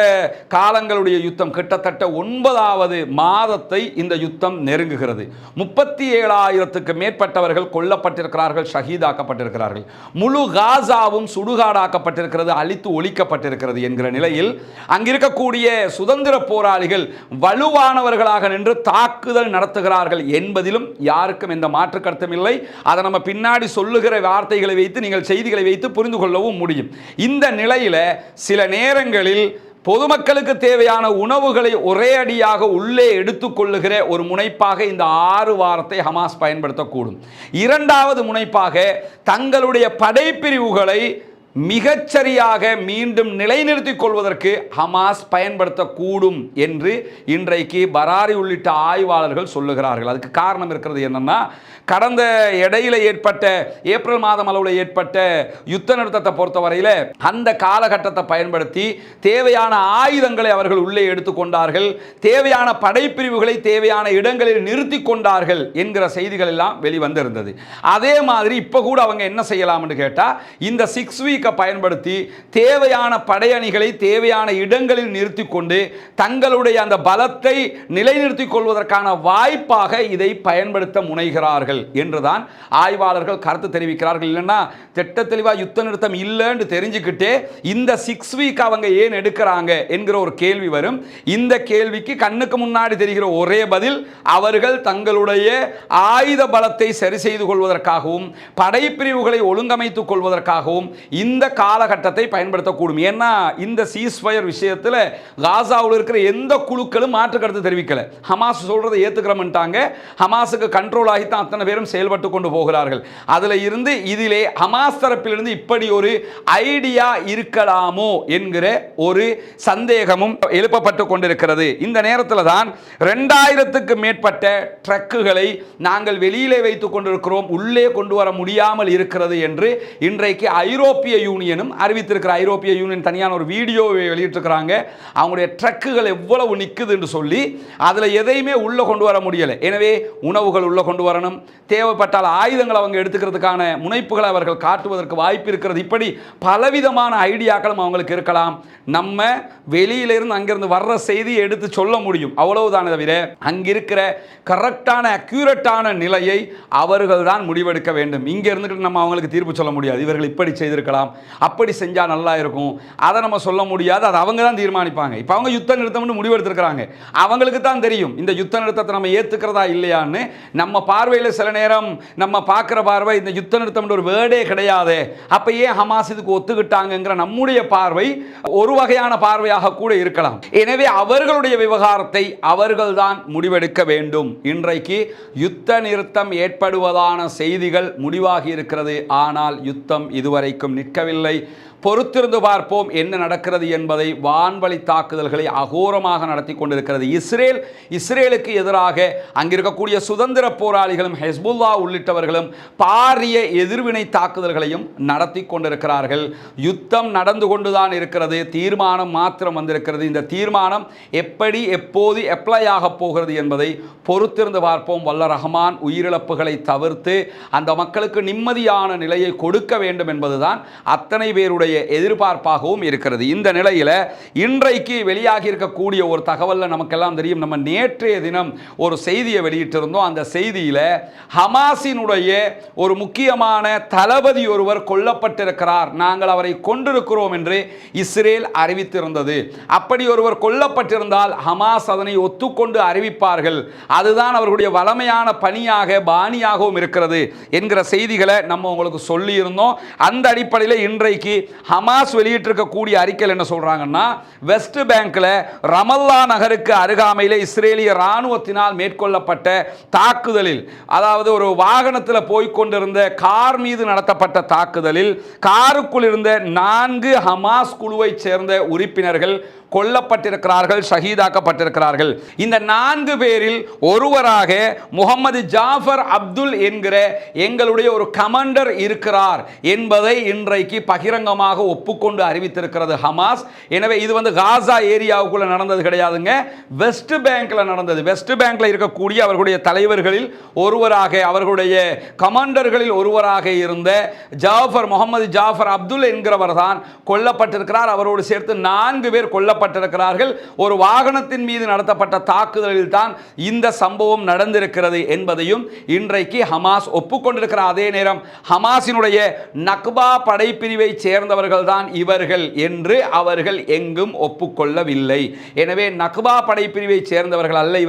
காலங்களுடைய யுத்தம் கிட்டத்தட்ட 9வது மாதத்தை இந்த யுத்தம் நெருங்குகிறது. 37,000க்கு மேற்பட்டவர்கள் கொல்லப்பட்டிருக்கிறார்கள், ஷஹீதாக்கப்பட்டிருக்கிறார்கள். முழு காசாவும் சுடுகாடாக்கப்பட்டிருக்கிறது, அழித்து ஒழிக்கப்பட்டிருக்கிறது என்கிற நிலையில் அங்கிருக்கக்கூடிய சுதந்திர போராளிகள் வலுவானவர்களாக நின்று தாக்குதல் நடத்துகிறார்கள் என்பதிலும் யாருக்கும் எந்த மாற்று கருத்தும் இல்லை. அதை நம்ம பின்னாடி சொல்லுகிற வார்த்தைகளை வைத்து நீங்கள் செய்திகளை வைத்து புரிந்து கொள்ளவும் முடியும். இந்த நிலையில சில நேரங்களில் பொதுமக்களுக்கு தேவையான உணவுகளை ஒரே அடியாக உள்ளே எடுத்துக்கொள்ளுகிற ஒரு முனைப்பாக இந்த 6 வாரத்தை ஹமாஸ் பயன்படுத்தக்கூடும். இரண்டாவது முனைப்பாக தங்களுடைய படைப்பிரிவுகளை மிகச்சரியாக மீண்டும் நிலைநிறுத்திக் கொள்வதற்கு ஹமாஸ் பயன்படுத்தக்கூடும் என்று இன்றைக்கு பராரி உள்ளிட்ட ஆய்வாளர்கள் சொல்லுகிறார்கள். அதுக்கு காரணம் இருக்கிறது என்னன்னா, கடந்த இடையில ஏற்பட்ட ஏப்ரல் மாதம் அளவில் ஏற்பட்ட யுத்த நிறுத்தத்தை பொறுத்தவரையில் அந்த காலகட்டத்தை பயன்படுத்தி தேவையான ஆயுதங்களை அவர்கள் உள்ளே எடுத்துக்கொண்டார்கள், தேவையான படைப்பிரிவுகளை தேவையான இடங்களில் நிறுத்தி கொண்டார்கள் என்கிற செய்திகள் எல்லாம் வெளிவந்திருந்தது. அதே மாதிரி இப்போ கூட அவங்க என்ன செய்யலாம்னு கேட்டால், இந்த 6 வீக்கை பயன்படுத்தி தேவையான படையணிகளை தேவையான இடங்களில் நிறுத்தி கொண்டு தங்களுடைய அந்த பலத்தை நிலைநிறுத்திக் கொள்வதற்கான வாய்ப்பாக இதை பயன்படுத்த முனைகிறார்கள் என்றுதான் ஆய்வாளர்கள் கருத்து தெரிவிக்கிறார்கள். இல்லைன்னா திட்ட தெளிவாக யுத்த நிறுத்தம் இல்லைன்னு தெரிஞ்சுக்கிட்டே இந்த 6 வீக் அவங்க ஏன் எடுக்கிறாங்க என்கிற ஒரு கேள்வி வரும். இந்த கேள்விக்கு கண்ணுக்கு முன்னாடி தெரிகிற ஒரே பதில், அவர்கள் தங்களுடைய ஆயுத பலத்தை சரி செய்து கொள்வதற்காகவும் படைப்பிரிவுகளை ஒழுங்கமைத்துக் கொள்வதற்காகவும் இந்த காலகட்டத்தை பயன்படுத்தக்கூடும். ஏன்னா இந்த சீஸ்ஃபயர் விஷயத்தில் காசாவில் இருக்கிற எந்த குழுக்களும் மாற்று கருத்து தெரிவிக்கல. ஹமாஸ் சொல்றதை ஏத்துக்கிறோம்ட்டாங்க. ஹமாஸுக்கு கண்ட்ரோல் ஆகித்தான் அத்தனை பேரும் செயல்பட்டு கொண்டு போகிறார்கள். அதில் இருந்து இதிலே ஹமாஸ் தரப்பிலிருந்து இப்படி ஒரு ஐடியா இருக்கலாமோ என்கிற ஒரு சந்தேகமும் எழுப்பப்பட்டு கொண்டிருக்கிறது. இந்த நேரத்தில் தான் 2000க்கு மேற்பட்ட ட்ரக்குகளை நாங்கள் வெளியிலே வைத்துக் கொண்டிருக்கிறோம், உள்ளே கொண்டு வர முடியாமல் இருக்கிறது என்று இன்றைக்கு ஐரோப்பிய யூனியனும் அறிவித்திருக்கிற. ஐரோப்பிய யூனியன் தனியான ஒரு வீடியோவை வெளியிட்டிருக்கிறாங்க. அவங்களுடைய ட்ரக்குகள் எவ்வளவு நிற்குது என்று சொல்லி அதில் எதையுமே உள்ள கொண்டு வர முடியலை. எனவே உணவுகள் உள்ள கொண்டு வரணும், தேவைப்பட்டால் ஆயுதங்கள் அவங்க எடுத்துக்கிறதுக்கான முனைப்புகளை அவர்கள் காட்டுவதற்கு வாய்ப்பு இருக்கிறது. இப்படி பலவிதமான ஐடியாக்களும் அவங்களுக்கு இருக்கலாம். நம்ம வெளியிலிருந்து அங்கிருந்து வர்ற செய்தியை எடுத்து சொல்ல முடியும், அவ்வளவுதானே தவிர அங்கிருக்கிற கரெக்டான அக்யூரேட்டான நிலையை அவர்கள் தான் முடிவெடுக்க வேண்டும். இங்கே இருந்துட்டு நம்ம அவங்களுக்கு தீர்ப்பு சொல்ல முடியாது. இவர்கள் இப்படி செய்திருக்கலாம், அப்படி செஞ்சால் நல்லா இருக்கும், அதை நம்ம சொல்ல முடியாது. அது அவங்க தான் தீர்மானிப்பாங்க. இப்போ அவங்க யுத்த நிறுத்தம்னு முடிவெடுத்திருக்கிறாங்க. அவங்களுக்கு தான் தெரியும் இந்த யுத்த நிறுத்தத்தை நம்ம ஏற்றுக்கிறதா இல்லையான்னு. நம்ம பார்வையில் சில நேரம் நம்ம பார்க்குற பார்வை இந்த யுத்த நிறுத்தம் ஒரு வேர்டே கிடையாது, அப்போ ஏன் ஹமாஸ் இதுக்கு ஒத்துக்கிட்டாங்கிற நம்முடைய பார்வை ஒரு வகையான பார்வையாக கூட இருக்கலாம். எனவே அவர்களுடைய விவகாரத்தை அவர்கள் தான் முடிவெடுக்க வேண்டும். இன்றைக்கு யுத்த நிறுத்தம் ஏற்படுவதான செய்திகள் முடிவாகி இருக்கிறது. ஆனால் யுத்தம் இதுவரைக்கும் நிற்கவில்லை. பொறுத்திருந்து பார்ப்போம் என்ன நடக்கிறது என்பதை. வான்வழி தாக்குதல்களை அகோரமாக நடத்தி கொண்டிருக்கிறது இஸ்ரேலுக்கு எதிராக. அங்கிருக்கக்கூடிய சுதந்திர போராளிகளும் ஹெஸ்புல்லா உள்ளிட்டவர்களும் பாரிய எதிர்வினை தாக்குதல்களையும் நடத்தி கொண்டிருக்கிறார்கள். யுத்தம் நடந்து கொண்டுதான் இருக்கிறது. தீர்மானம் மாத்திரம் வந்திருக்கிறது. இந்த தீர்மானம் எப்படி எப்போது அப்ளை ஆக போகிறது என்பதை பொறுத்திருந்து பார்ப்போம். வல்ல ரஹ்மான் உயிரிழப்புகளை தவிர்த்து அந்த மக்களுக்கு நிம்மதியான நிலையை கொடுக்க வேண்டும் என்பதுதான் அத்தனை பேருடைய எதிர்பார்ப்பாகவும் இருக்கிறது. இந்த நிலையில் இன்றைக்கு வெளியாகி இருக்கக்கூடிய ஒரு தகவல் நமக்கெல்லாம் தெரியும். நம்ம நேற்றைய தினம் ஒரு செய்தியை வெளியிட்டிருந்தோம். அந்த செய்தியில் ஹமாஸினுடைய ஒரு முக்கியமான தளபதி ஒருவர் கொல்லப்பட்டிருக்கிறார், நாங்கள் அவரை கொண்டிருக்கிறோம் என்று இஸ்ரேல் அறிவித்திருந்தது. அப்படி ஒருவர் கொல்லப்பட்டிருந்தால் ஹமாஸ் அதனை ஒத்துக்கொண்டு அறிவிப்பார்கள். அதுதான் அவர்களுடைய வளமையான பணியாக பாணியாகவும் இருக்கிறது என்கிற செய்திகளை நம்ம உங்களுக்கு சொல்லியிருந்தோம். அந்த அடிப்படையில் இன்றைக்கு ஹமாஸ் வெளியிட்டிருக்கக்கூடிய அறிக்கையில் என்ன சொல்றாங்கன்னா, வெஸ்ட் பேங்க்ல ரமல்லா நகருக்கு அருகாமையில் இஸ்ரேலிய ராணுவத்தினால் மேற்கொள்ளப்பட்ட தாக்குதலில், அதாவது ஒரு வாகனத்தில் போய்கொண்டிருந்த கார் மீது நடத்தப்பட்ட தாக்குதலில் காருக்குள் இருந்த 4 ஹமாஸ் குழுவை சேர்ந்த உறுப்பினர்கள் கொல்லப்பட்டிருக்கிறார்கள், ஷஹீதாக்கப்பட்டிருக்கிறார்கள். இந்த 4 பேரில் ஒருவராக முகமது ஜாஃபர் அப்துல் என்கிற எங்களுடைய ஒரு கமாண்டர் இருக்கிறார் என்பதை இன்றைக்கு பகிரங்கமாக ஒப்புக்கொண்டு அறிவித்திருக்கிறது ஹமாஸ். எனவே இது காசா ஏரியாவுக்குள்ள நடந்தது கிடையாதுங்க, வெஸ்ட் பேங்க்ல நடந்தது. வெஸ்ட் பேங்க்ல இருக்கக்கூடிய அவர்களுடைய தலைவர்களில் ஒருவராக, அவர்களுடைய கமாண்டர்களில் ஒருவராக இருந்த ஜாஃபர், முகமது ஜாஃபர் அப்துல் என்கிறவர் தான் கொல்லப்பட்டிருக்கிறார். அவரோடு சேர்த்து 4 பேர் கொல்லப்பட்டிருக்கிறார்கள். ஒரு வாகனத்தின் மீது நடத்தப்பட்ட தாக்குதலில் தான் இந்த சம்பவம் நடந்திருக்கிறது என்பதையும் இன்றைக்கு ஹமாஸ் ஒப்புக்கொண்டிருக்கிற அதே நேரம் ஹமாஸினுடைய நக்பா படைப்பிரிவை சேர்ந்தவர்கள் தான் இவர்கள் என்று அவர்கள் எங்கும் ஒப்புக்கொள்ளவில்லை. எனவே நக்பா படைப்பிரிவை சேர்ந்தவர்கள் அல்ல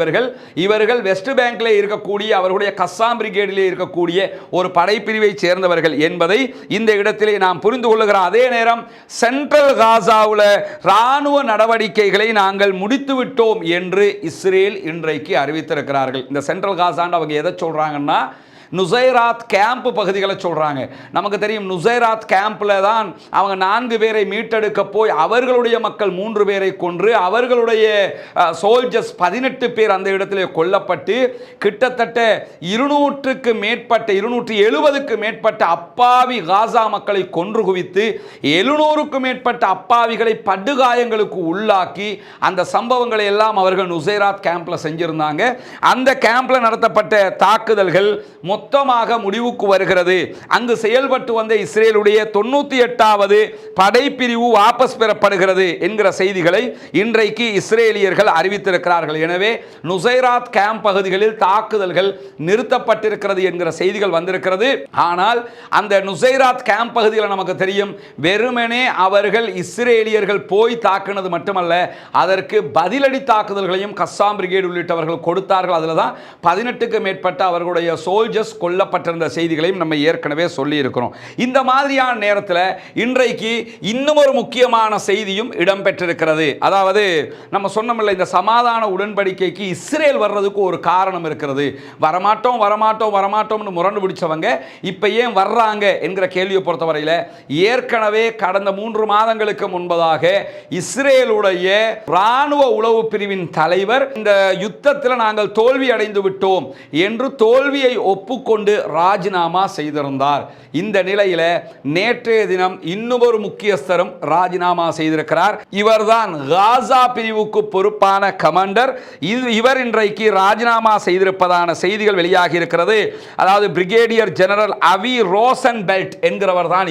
இவர்கள் வெஸ்ட் பேங்க்ல இருக்கக்கூடிய அவர்களுடைய கஸ்ஸாம் பிரிகேடிலே இருக்கக்கூடிய ஒரு படைப்பிரிவை சேர்ந்தவர்கள் என்பதை இந்த இடத்திலே நாம் புரிந்து கொள்ளுகிறோம். அதே நேரம் சென்ட்ரல் காசாவில் ராணுவ நடவடிக்கைகளை நாங்கள் முடித்துவிட்டோம் என்று இஸ்ரேல் இன்றைக்கு அறிவித்திருக்கிறார்கள். இந்த சென்ட்ரல் காசான்னு அவங்க எதை சொல்றாங்கன்னா, நுசைராத் கேம்ப் பகுதிகளை சொல்றாங்க. நமக்கு தெரியும் நுசைராத் கேம்ப்ல தான் அவங்க 4 பேரை மீட்டெடுக்க போய் அவர்களுடைய மக்கள் 3 பேரை கொன்று அவர்களுடைய சோல்ஜர்ஸ் 18 பேர் அந்த இடத்திலே கொல்லப்பட்டு கிட்டத்தட்ட 200க்கு மேற்பட்ட 270க்கு மேற்பட்ட அப்பாவி காசா மக்களை கொன்று குவித்து 700க்கும் மேற்பட்ட அப்பாவிகளை படுகாயங்களுக்கு உள்ளாக்கி அந்த சம்பவங்களை எல்லாம் அவர்கள் நுசைராத் கேம்ப்ல செஞ்சிருந்தாங்க. அந்த கேம்ப்ல நடத்தப்பட்ட தாக்குதல்கள் மொத்தமாக முடிவுக்கு வருகிறது. அங்கு செயல்பட்டு வந்த இஸ்ரேலுடைய 98வது படைப்பிரிவு வாபஸ் பெறப்படுகிறது என்கிற செய்திகளை இன்றைக்கு இஸ்ரேலியர்கள் அறிவித்திருக்கிறார்கள். எனவே நுசைராத் கேம்ப் பகுதிகளில் தாக்குதல்கள் நிறுத்தப்பட்டிருக்கிறது என்கிற செய்திகள் வந்திருக்கிறது. ஆனால் அந்த நுசைராத் கேம்ப் பகுதியில் நமக்கு தெரியும், வெறுமனே அவர்கள் இஸ்ரேலியர்கள் போய் தாக்குனது மட்டுமல்ல, அதற்கு பதிலடி தாக்குதல்களையும் கஸ்ஸாம் பிரிகேடு உள்ளிட்டவர்கள் கொடுத்தார்கள். அதில் தான் 18க்கு மேற்பட்ட அவர்களுடைய சோல்ஜர்ஸ் கொல்லப்பட்டிருந்த செய்திகளையும் நம்ம ஏற்கனவே சொல்லி இருக்கிறோம். இந்த மாதிரியான நேரத்தில் இன்றைக்கு இன்னும் ஒரு முக்கியமான செய்தியும் இடம்பெற்றிருக்கிறது. அதாவது நம்ம சொன்னோம்ல, இந்த சமாதான உடன்படிக்கைக்கு இஸ்ரேல் வர்றதுக்கு ஒரு காரணம் இருக்கிறது. வரமாட்டோம் வரமாட்டோம் வரமாட்டோம்னு முரண்டு பிடிச்சவங்க இப்ப ஏன் வர்றாங்க என்கிற கேள்வியை பொறுத்தவரையில், ஏற்கனவே கடந்த 3 மாதங்களுக்கு முன்பதாக இஸ்ரேலுடைய ராணுவ உளவு பிரிவின் தலைவர் இந்த யுத்தத்தில் நாங்கள் தோல்வி அடைந்து விட்டோம் என்று தோல்வியை ஒப்புக்கொண்டு ராஜினாமா செய்திருந்தார். இந்த நிலையில நேற்றைய தினம் இன்னும் ஒரு முக்கியஸ்தரும் ராஜினாமா செய்திருக்கிறார். இவர்தான் காசா பிரிவுக்கு பொறுப்பான கமாண்டர். இவர் இன்றைக்கு ராஜினாமா செய்திருப்பதான செய்திகள் வெளியாகி இருக்கிறது. அதாவது பிரிகேடியர் ஜெனரல் அவி ரோசன் பெல்ட் என்கிறவர் தான்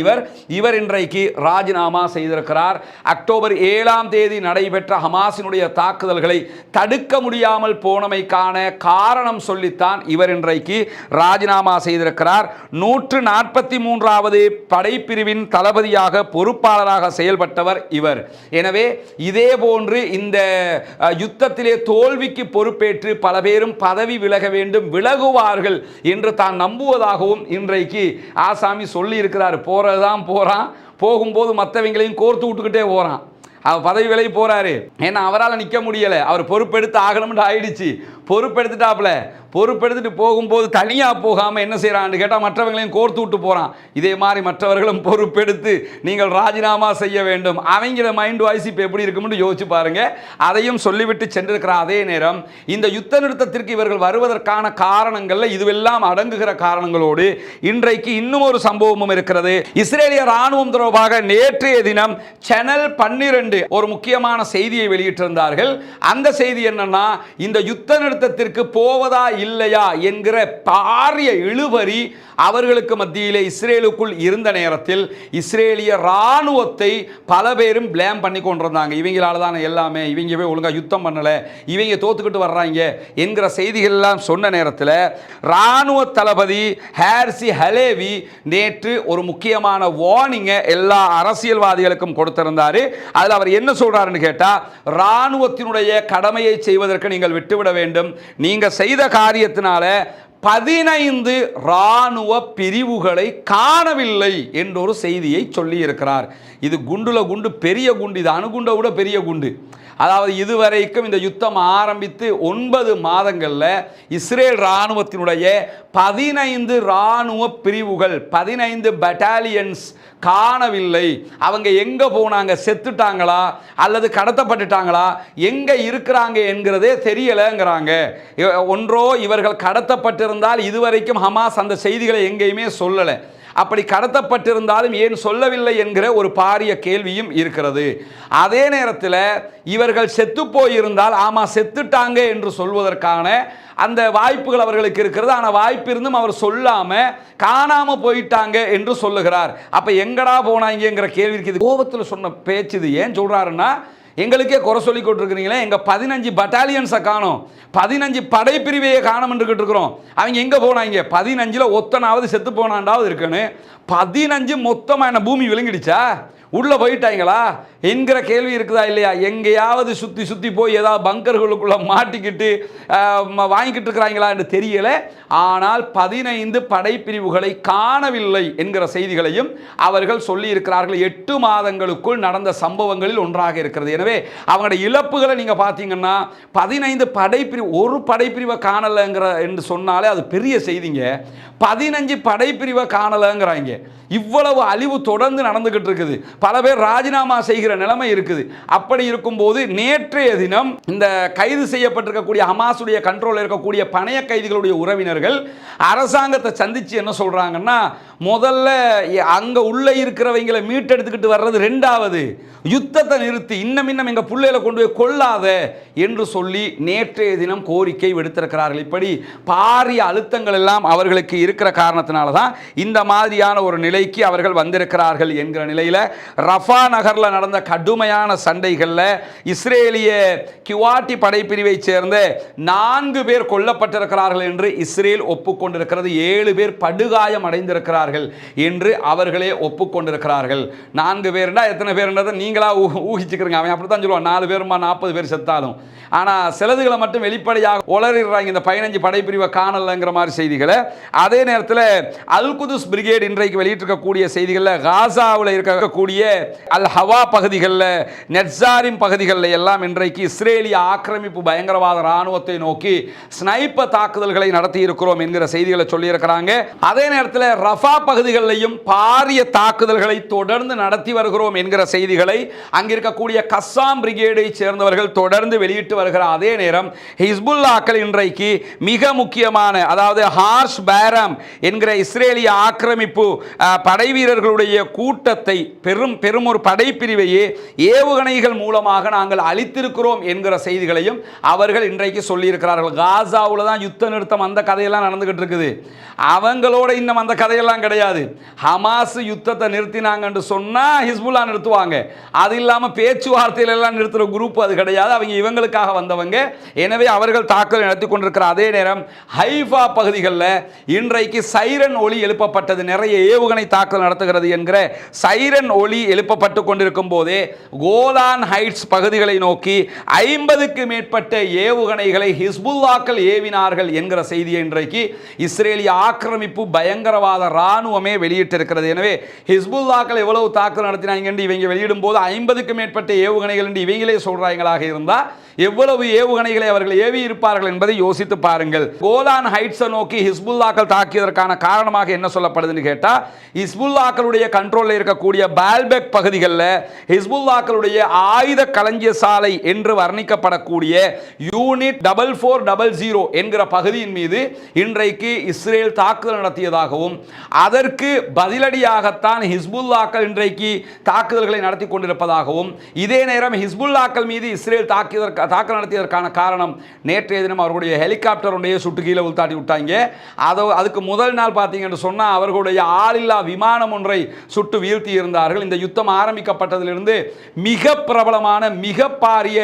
இவர் இன்றைக்கு ராஜினாமா செய்திருக்கிறார். அக்டோபர் 7ஆம் தேதி நடைபெற்ற ஹமாஸினுடைய தாக்குதல்களை தடுக்க முடியாமல் போனமைக்கான காரணம் சொல்லித்தான் இவர் இன்றைக்கு ராஜினாமா செய்திருக்கிறார். 143வது படைப்பிரிவின் தளபதியாக பொறுப்பாளராக செயல்பட்டவர் இவர். எனவே இதே போன்று இந்த யுத்தத்திலே தோல்விக்கு பொறுப்பேற்று பல பேரும் பதவி விலக வேண்டும், விலகுவார்கள் என்று தான் நம்புவதாகவும் இன்றைக்கு ஆசாமி சொல்லி இருக்கிறார். போறதுதான் போறான், போகும்போது மற்றவங்களையும் கோர்த்து விட்டுக்கிட்டே போறான். அவர் பதவி விலகி போறாரு. ஏன்னா அவரால் நிற்க முடியலை, அவர் பொறுப்பெடுத்து ஆகணும்னு ஆயிடுச்சு. பொறுப்பெடுத்துட்டாப்ல, பொறுப்பெடுத்துட்டு போகும்போது தனியாக போகாமல் என்ன செய்கிறான்னு கேட்டால் மற்றவங்களையும் கோர்த்து விட்டு போகிறான். இதே மாதிரி மற்றவர்களும் பொறுப்பெடுத்து நீங்கள் ராஜினாமா செய்ய வேண்டும். அவங்கள மைண்ட் வாய்ஸ் இப்போ எப்படி இருக்கும்னு யோசிச்சு பாருங்க. அதையும் சொல்லிவிட்டு சென்றிருக்கிற அதே நேரம் இந்த யுத்த நிறுத்தத்திற்கு இவர்கள் வருவதற்கான காரணங்கள்ல இதுவெல்லாம் அடங்குகிற காரணங்களோடு இன்றைக்கு இன்னும் ஒரு சம்பவமும் இருக்கிறது. இஸ்ரேலிய ராணுவம் தொடர்பாக நேற்றைய தினம் சேனல் 12 ஒரு முக்கியமான செய்தியை வெளியிட்டிருந்தார்கள். அந்த செய்தி என்னன்னா, இந்த யுத்த நிறுத்தத்திற்கு போவதா இல்லையா என்கிற பாரிய இழுபறி அவர்களுக்கு மத்தியிலே இஸ்ரேலுக்குள் இருந்த நேரத்தில் இஸ்ரேலிய ராணுவத்தை பல பேரும் பிளேம் பண்ணி கொண்டிருந்தாங்க. இவங்களால தான் எல்லாமே, இவங்க போய் ஒழுங்கா யுத்தம் பண்ணல, இவங்க தோத்துக்கிட்டு வர்றாங்க என்கிற செய்திகள் எல்லாம் சொன்ன நேரத்தில் ராணுவ தளபதி ஹேர்சி ஹலேவி நேற்று ஒரு முக்கியமான வார்னிங்கை எல்லா அரசியல்வாதிகளுக்கும் கொடுத்திருந்தார். அதில் அவர் என்ன சொல்றாருன்னு கேட்டா, ராணுவத்தினுடைய கடமையை செய்வதற்கு நீங்கள் விட்டுவிட வேண்டும். நீங்க செய்த காரியத்தினால 15 ராணுவ பிரிவுகளை காணவில்லை என்றொரு செய்தியை சொல்லி இருக்கிறார். இது குண்டுல குண்டு, பெரிய குண்டு, இது அணுகுண்டை விட பெரிய குண்டு. அதாவது இதுவரைக்கும் இந்த யுத்தம் ஆரம்பித்து 9 மாதங்களில் இஸ்ரேல் இராணுவத்தினுடைய 15 இராணுவ பிரிவுகள், 15 பட்டாலியன்ஸ் காணவில்லை. அவங்க எங்கே போனாங்க, செத்துட்டாங்களா அல்லது கடத்தப்பட்டுட்டாங்களா, எங்கே இருக்கிறாங்க என்கிறதே தெரியலைங்கிறாங்க. ஒன்றோ இவர்கள் கடத்தப்பட்டிருந்தால் இதுவரைக்கும் ஹமாஸ் அந்த செய்திகளை எங்கேயுமே சொல்லலை. அப்படி கடத்தப்பட்டிருந்தாலும் ஏன் சொல்லவில்லை என்கிற ஒரு பாரிய கேள்வியும் இருக்கிறது. அதே நேரத்தில் இவர்கள் செத்து போயிருந்தால் ஆமாம் செத்துட்டாங்க என்று சொல்வதற்கான அந்த வாய்ப்புகள் அவர்களுக்கு இருக்கிறது. ஆனால் வாய்ப்பு இருந்தும் அவர் சொல்லாமல் காணாமல் போயிட்டாங்க என்று சொல்லுகிறார். அப்போ எங்கடா போனாங்கிற கேள்விக்கு இது கோபத்தில் சொன்ன பேச்சு. இது ஏன் சொல்கிறாருன்னா, எங்களுக்கே குறை சொல்லி கொண்டிருக்கிறீங்களே, எங்கள் 15 பட்டாலியன்ஸை காணோம், 15 படைப்பிரிவையை காணோம் என்று இருக்கிறோம். அவங்க எங்கே போனாங்க? 15ல் ஒத்தனாவது செத்து போனாண்டாவது இருக்குன்னு. 15 மொத்தமாக என்ன பூமி விழுங்கிடுச்சா, உள்ளே போயிட்டாங்களா என்கிற கேள்வி இருக்குதா இல்லையா? எங்கேயாவது சுற்றி சுற்றி போய் ஏதாவது பங்கர்களுக்குள்ளே மாட்டிக்கிட்டு வாங்கிக்கிட்டு இருக்கிறாங்களா என்று தெரியல. ஆனால் 15 படைப்பிரிவுகளை காணவில்லை என்கிற செய்திகளையும் அவர்கள் சொல்லி இருக்கிறார்கள். 8 மாதங்களுக்குள் நடந்த சம்பவங்களில் ஒன்றாக இருக்கிறது. எனவே அவங்களுடைய இழப்புகளை நீங்கள் பார்த்தீங்கன்னா 15 படைப்பிரிவு, ஒரு படைப்பிரிவை காணலைங்கிற என்று சொன்னாலே அது பெரிய செய்திங்க. 15 படைப்பிரிவை காணலைங்கிறாங்க. இவ்வளவு அழிவு தொடர்ந்து நடந்துகிட்டு இருக்குது. பல பேர் ராஜினாமா செய்கிற நிலைமை இருக்குது. அப்படி இருக்கும்போது நேற்றைய தினம் இந்த கைது செய்யப்பட்டிருக்கக்கூடிய ஹமாஸுடைய கண்ட்ரோல் இருக்கக்கூடிய பணைய கைதிகளுடைய உறவினர்கள் அரசாங்கத்தை சந்திச்சு என்ன சொல்றாங்கன்னா, முதல்ல அங்க உள்ள இருக்கிறவங்களை மீட்டெடுத்துக்கிட்டு வர்றது, ரெண்டாவது யுத்தத்தை நிறுத்தி இன்னும் எங்க பிள்ளைகளை கொண்டு போய் கொள்ளாத என்று சொல்லி நேற்றைய தினம் கோரிக்கை விடுத்திருக்கிறார்கள். இப்படி பாரிய அழுத்தங்கள் எல்லாம் அவர்களுக்கு இருக்கிற காரணத்தினால தான் இந்த மாதிரியான ஒரு நிலைக்கு அவர்கள் வந்திருக்கிறார்கள் என்கிற நிலையில் ரஃபா நகரில் நடந்த கடுமையான சண்டைகளில் இஸ்ரேலிய கிவாட்டி படைப்பிரிவை சேர்ந்த 4 பேர் கொல்லப்பட்டிருக்கிறார்கள் என்று இஸ்ரேல் ஒப்புக்கொண்டிருக்கிறது. 7 பேர் படுகாயம் அடைந்திருக்கிறார்கள் என்று அவர்களே ஒப்புக்கொண்டிருக்கிறார்கள். 4 பேர்னா எத்தனை பேர்ன்றதை நீங்களா ஊகிச்சுக்கிறீங்க. அவன் அப்படித்தான் சொல்லுவான், 4 பேருமா 40 பேர் செத்தாலும். ஆனால் சிலதுகளை மட்டும் வெளிப்படையாக உளறிடுறாங்க, இந்த 15 படைப்பிரிவை காணலைங்கிற மாதிரி செய்திகளை. அதே நேரத்தில் அல் குதுஸ் பிரிகேட் இன்றைக்கு வெளியிட்டிருக்கக்கூடிய செய்திகளில் காசாவில் இருக்கக்கூடிய அல் ஹவா பகுதிகளில், நெட்சாரிம் பகுதிகளில் எல்லாம் இன்றைக்கு இஸ்ரேலிய ஆக்கிரமிப்பு பயங்கரவாத இராணுவத்தை நோக்கி ஸ்னைப்பர் தாக்குதல்களை நடத்தி இருக்கிறோம் என்கிற செய்திகளை சொல்லியிருக்கிறாங்க. அதே நேரத்தில் ரஃபா பகுதிகளிலையும் பாரிய தாக்குதல்களை தொடர்ந்து நடத்தி வருகிறோம் என்கிற செய்திகளை அங்கிருக்கக்கூடிய கஸ்ஸாம் பிரிகேடை சேர்ந்தவர்கள் தொடர்ந்து வெளியிட்டு வருகிற அதே நேரம் ஹிஸ்புல்லாக்கள் இன்றைக்கு மிக முக்கியமான, அதாவது ஹார்ஷ் பேரம் என்கிற இஸ்ரேலிய ஆக்கிரமிப்பு படை வீரர்களுடைய கூட்டத்தை பெரும் ஒரு படைப்பிரிவையே ஏவுகணைகள் மூலமாக நாங்கள் அழித்திருக்கிறோம் என்கிற செய்திகளையும் அவர்கள் இன்றைக்கு சொல்லியிருக்கிறார்கள். காசாவில் தான் யுத்த நிறுத்தம் அந்த கதையெல்லாம் நடந்துகிட்டு இருக்குது. அவங்களோட இன்னும் அந்த கதையெல்லாம் கிடையாது. ஹமாஸ் யுத்தத்தை நிறுத்தினாங்கன்னு சொன்னா ஹிஸ்புல்லா நிறுத்துவாங்க. அது இல்லாமல் பேச்சுவார்த்தையில எல்லாம் நிறுத்துற குரூப் அது கிடையாது. அவங்க இவங்களுக்காக வந்தவங்க. எனவே அவர்கள் தாக்குதல் நடத்தி கொண்டிருக்கிற அதே நேரம் ஹைஃபா பகுதிகளில் இன்றைக்கு சைரன் ஒலி எழுப்பப்பட்டது. நிறைய ஏவுகணை தாக்குதல் நடத்துகிறது என்கிற சைரன் ஒலி எழுப்பப்பட்டு கொண்டிருக்கும் போதே கோலான் ஹைட்ஸ் பகுதிகளை நோக்கி 50க்கு மேற்பட்ட ஏவுகணைகளை ஹிஸ்புல்லாக்கள் ஏவினார்கள் என்கிற செய்தியை இன்றைக்கு இஸ்ரேலிய ஆக்கிரமிப்பு பயங்கரவாத இராணுவமே வெளியிட்டிருக்கிறது. எனவே ஹிஸ்புல்லாக்கள் எவ்வளவு தாக்குதல் நடத்தினாங்க என்று இவங்க வெளியிடும் போது 50க்கு மேற்பட்ட ஏவுகணைகள் என்று இவங்களே சொல்றாங்களாக இருந்தால் எவ்வளவு ஏவுகணைகளை அவர்கள் ஏவி இருப்பார்கள் என்பதை யோசித்து பாருங்கள். கோலான் ஹைட்ஸை நோக்கி ஹிஸ்புல்லாக்கள் தாக்கியதற்கான காரணமாக என்ன சொல்லப்படுதுன்னு கேட்டால், ஹிஸ்புல்லாக்களுடைய கண்ட்ரோலில் இருக்கக்கூடிய பால்பெக் பகுதிகளில் ஹிஸ்புல்லாக்களுடைய ஆயுத களஞ்சிய சாலை என்று வர்ணிக்கப்படக்கூடிய யூனிட் 4400 என்கிற பகுதியின் மீது இன்றைக்கு இஸ்ரேல் தாக்குதல் நடத்தியதாகவும் அதற்கு பதிலடியாகத்தான் ஹிஸ்புல்லாக்கள் இன்றைக்கு தாக்குதல்களை நடத்தி கொண்டிருப்பதாகவும், இதே நேரம் ஹிஸ்புல்லாக்கள் மீது இஸ்ரேல் தாக்குதல் நடத்தியதற்கான காரணம் நேற்றைய தினம் அவர்களுடைய ஹெலிகாப்டர் ஒன்றையே சுட்டு கீழே உள்தாட்டி விட்டாங்க. அதுக்கு முதல் நாள் பார்த்தீங்கன்னு சொன்னால் அவர்களுடைய ஆளில்லா விமானம் ஒன்றை சுட்டு வீழ்த்தி இருந்தார்கள். இந்த யுத்தம் ஆரம்பிக்கப்பட்டதிலிருந்து மிக பிரபலமான மிக பாரிய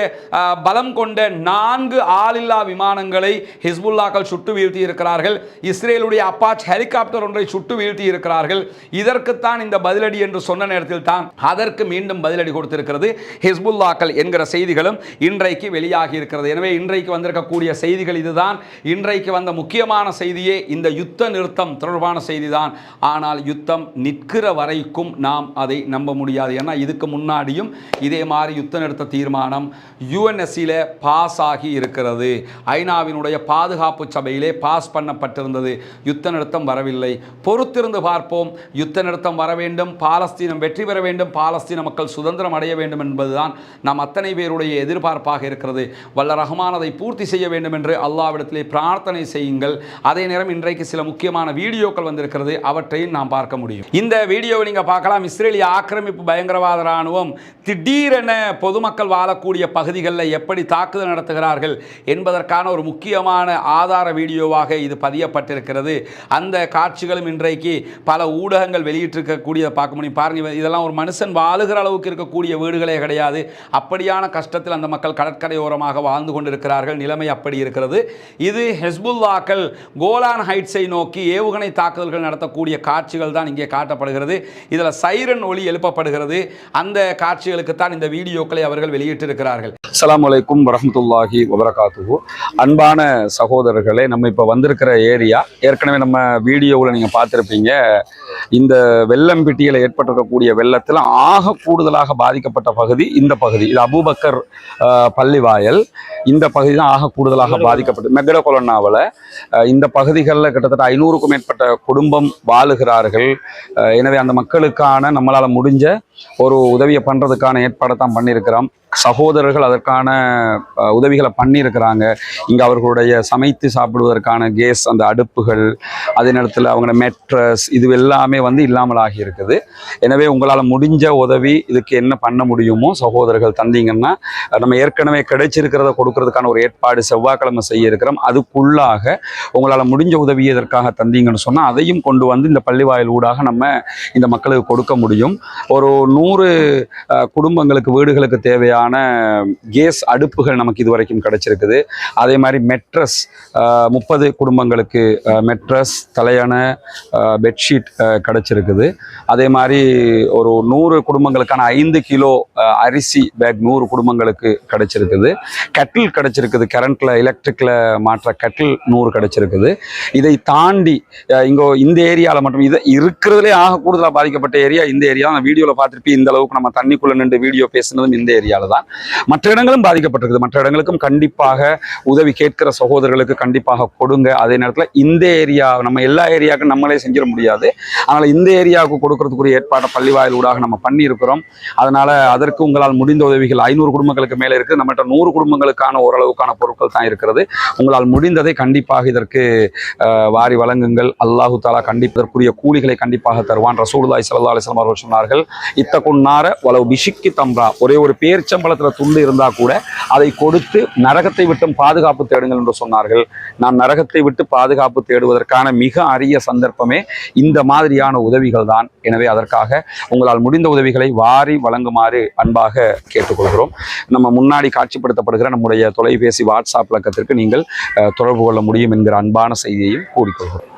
பலம் கொண்ட 4 ஆளில்லா விமானங்களை ஹிஸ்புல்லாக்கள் சுட்டு வீழ்த்தி இருக்கிறார்கள். இஸ்ரேலுடைய அப்பாச் ஹெலிகாப்டர் ஒன்றை சுட்டு வீழ்த்தி இருக்கிறார்கள். இதற்குத்தான் இந்த பதிலடி என்று சொன்ன நேரத்தில் தான் அதற்கு மீண்டும் பதிலடி கொடுத்திருக்கிறது ஹிஸ்புல்லாக்கள் என்கிற செய்திகளும் இன்றைக்கு வெளியாகி இருக்கிறது. எனவே இன்றைக்கு வந்திருக்கக்கூடிய செய்திகள் இதுதான். இன்றைக்கு வந்த முக்கியமான செய்தியே இந்த யுத்த நிறுத்தம் தொடர்பான செய்திதான். ஆனால் யுத்தம் நிற்கிற வரைக்கும் நாம் அதை நம்ப முடியாது. ஏன்னா இதுக்கு முன்னாடியும் இதே மாதிரி யுத்த நிறுத்த தீர்மானம் யுஎன்எஸ்சியில் பாஸ் ஆகி இருக்கிறது. ஐநாவினுடைய பாதுகாப்பு சபையிலே பாஸ் பண்ணப்பட்டிருந்தது. யுத்த நிறுத்தம் வரவில்லை. பொறுத்திருந்து பார்ப்போம். யுத்த நிறுத்தம் வர வேண்டும், பாலஸ்தீனம் வெற்றி பெற வேண்டும், பாலஸ்தீன மக்கள் சுதந்திரம் அடைய வேண்டும் என்பதுதான் நாம் அத்தனை பேருடைய எதிர்பார்ப்பாக இருக்கிறது. வல்ல ரஹ்மான் அதை பூர்த்தி செய்ய வேண்டும் என்று அல்லாஹ்விடத்திலே பிரார்த்தனை செய்யுங்கள். அதே நேரம் இன்றைக்கு சில முக்கியமான வீடியோக்கள் வந்திருக்கிறது, அவற்றையும் நாம் பார்க்க முடியும். இந்த வீடியோவை நீங்கள் பார்க்கலாம். இஸ்ரேலிய ஆக்கிரமிப்பு பயங்கரவாத இராணுவம் திடீரென பொதுமக்கள் வாழக்கூடிய பகுதிகளில் எப்படி தாக்குதல் நடத்துகிறார்கள் என்பதற்கான ஒரு முக்கியமான ஆதார வீடியோவாக இது பதியப்பட்டிருக்கிறது. அந்த காட்சிகளும் இன்றைக்கு பல ஊடகங்கள் வெளியிட்டிருக்கக்கூடியதை பார்க்க முடியும். பாருங்கள், இதெல்லாம் ஒரு மனுஷன் வாழுகிற அளவுக்கு இருக்கக்கூடிய வீடுகளே கிடையாது. அப்படியான கஷ்டத்தில் அந்த மக்கள் கடற்கரையோரமாக வாழ்ந்து கொண்டிருக்கிறார்கள். நிலைமை அப்படி இருக்கிறது. இது ஹெஸ்புல்லாக்கள் கோலான் ஹைட்ஸை நோக்கி ஏவுகணை தாக்குதல்கள் நடத்தக்கூடிய காட்சிகள் தான் இங்கே காட்டப்படுகிறது. இதில் சைரன் ஒலி எழுப்பப்படுகிறது. அந்த காட்சிகளுக்கு தான் இந்த வீடியோக்களை அவர்கள் வெளியிட்டிருக்கிறார்கள். அஸ்ஸலாமு அலைக்கும் வரஹ்மத்துல்லாஹி வபரகாத்துஹு. அன்பான சகோதரர்களே, நம்ம இப்போ வந்திருக்கிற ஏரியா ஏற்கனவே நம்ம வீடியோவில் நீங்கள் பார்த்துருப்பீங்க. இந்த வெள்ளம்பிட்டியில் ஏற்பட்டிருக்கக்கூடிய வெள்ளத்தில் ஆக கூடுதலாக பாதிக்கப்பட்ட பகுதி இந்த பகுதி. இது அபூபக்கர் பள்ளிவாயல். இந்த பகுதி தான் ஆக கூடுதலாக பாதிக்கப்பட்டது. மெகடகொலன்னாவில் இந்த பகுதிகளில் கிட்டத்தட்ட 500க்கும் மேற்பட்ட குடும்பம் வாழுகிறார்கள். எனவே அந்த மக்களுக்கான நம்மளால் முடிஞ்ச ஒரு உதவியை பண்ணுறதுக்கான ஏற்பாடை தான் பண்ணியிருக்கிறோம். சகோதரர்கள் அதற்கான உதவிகளை பண்ணியிருக்கிறாங்க. இங்கே அவர்களுடைய சமைத்து சாப்பிடுவதற்கான கேஸ், அந்த அடுப்புகள், அதே நேரத்தில் அவங்களோட மெட்ரஸ், இது எல்லாமே இல்லாமல் ஆகியிருக்குது. எனவே உங்களால் முடிஞ்ச உதவி இதுக்கு என்ன பண்ண முடியுமோ சகோதரர்கள் தந்தீங்கன்னா, நம்ம ஏற்கனவே கிடைச்சிருக்கிறத கொடுக்கறதுக்கான ஒரு ஏற்பாடு செவ்வாய்க்கிழமை செய்ய இருக்கிறோம். அதுக்குள்ளாக உங்களால் முடிஞ்ச உதவி இதற்காக தந்தீங்கன்னு சொன்னால் அதையும் கொண்டு வந்து இந்த பள்ளிவாயில் ஊடாக நம்ம இந்த மக்களுக்கு கொடுக்க முடியும். ஒரு 100 குடும்பங்களுக்கு, வீடுகளுக்கு தேவையான கேஸ் அடுப்புகள் நமக்கு இதுவரைக்கும் கிடைச்சிருக்குது. அதே மாதிரி மெட்ரஸ் 30 குடும்பங்களுக்கு மெட்ரஸ், தலையணை, பெட்ஷீட் கிடைச்சிருக்குது. அதே மாதிரி ஒரு 100 குடும்பங்களுக்கான 5 கிலோ அரிசி பேக் 100 குடும்பங்களுக்கு கிடைச்சிருக்குது. கட்டில் கிடைச்சிருக்குது. கரண்ட்ல எலக்ட்ரிக்ல மாற்ற கட்டில் 100 கிடைச்சிருக்குது. இதை தாண்டி இங்கே இந்த ஏரியாவில் மட்டும் இதை இருக்கிறதுலே ஆக கூடுதலாக பாதிக்கப்பட்ட ஏரியா இந்த ஏரியா. நான் வீடியோவில் பார்த்துருப்பேன். இந்த அளவுக்கு நம்ம தண்ணிக்குள்ள நின்று வீடியோ பேசுனதும் இந்த ஏரியாவில் தான். மற்ற இடங்களும் பாதிக்கப்பட்டிருக்குது. மற்ற இடங்களுக்கும் கண்டிப்பாக உதவி கேட்கிற சகோதரர்களுக்கு கண்டிப்பாக கொடுங்க. அதே நேரத்தில் இந்த ஏரியா நம்ம எல்லா ஏரியாவுக்கும் நம்மளே செஞ்சிட முடியாது. அதனால் இந்த ஏரியாவுக்கு கொடுக்கறதுக்குரிய ஏற்பாட்டை பள்ளிவாயில் ஊடாக நம்ம பண்ணியிருக்கிறோம். அதனால் அதற்கு உங்களால் முடிந்த உதவிகள் 500 குடும்பங்களுக்கு மேலே இருக்குது. நம்மகிட்ட 100 குடும்பங்களுக்கான ஓரளவுக்கான பொருட்கள் தான் இருக்கிறது. உங்களால் முடிந்ததை கண்டிப்பாக இதற்கு வாரி வழங்குங்கள். அல்லாஹு தாலா கண்டிப்பதற்குரிய கூலிகளை கண்டிப்பாக தருவான். ரசூலுல்லாஹி ஸல்லல்லாஹு அலைஹி வஸல்லம் அவர்கள் சொன்னார்கள், இத்தகுன்னார வலவு பிஷிக்கி தம்ரா, ஒரே ஒரு பேர்ச்சம்பளத்தில் துண்டு இருந்தால் கூட அதை கொடுத்து நரகத்தை விட்டும் பாதுகாப்பு தேடுங்கள் என்று சொன்னார்கள். நாம் நரகத்தை விட்டு பாதுகாப்பு தேடுவதற்கான மிக அரிய சந்தர்ப்பமே இந்த மாதிரியான உதவிகள் தான். எனவே அதற்காக உங்களால் முடிந்த உதவிகளை வாரி வழங்குமாறு அன்பாக கேட்டுக்கொள்கிறோம். நம்ம முன்னாடி காட்சிப்படுத்தப்படுகிற நம்முடைய தொலைபேசி வாட்ஸ்அப் இலக்கத்திற்கு நீங்கள் தொடர்பு கொள்ள முடியும் என்கிற அன்பான செய்தியையும் கூறிக்கொள்கிறோம்.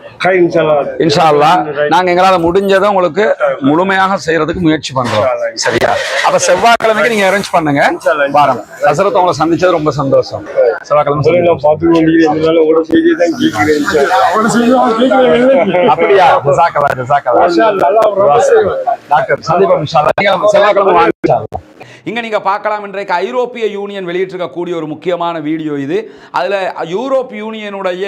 இன்ஷா அல்லாஹ் நாங்க எங்களால முடிஞ்சதை உங்களுக்கு முழுமையாக செய்யறதுக்கு முயற்சி பண்றோம். சரியா? அப்ப செவ்வாய்க்கிழமைக்கு நீங்க அரேஞ்ச் பண்ணுங்க. வாரம் ஹசரத் உங்களை சந்திச்சது ரொம்ப சந்தோஷம். செவ்வாய்க்கிழமை அப்படியா? டாக்டர் சந்தீபம் இன்ஷா அல்லாஹ் செவ்வாய்க்கிழமை வாங்க. இங்கே நீங்கள் பார்க்கலாம், இன்றைக்கு ஐரோப்பிய யூனியன் வெளியிட்டிருக்கக்கூடிய ஒரு முக்கியமான வீடியோ இது. அதில் யூரோப் யூனியனுடைய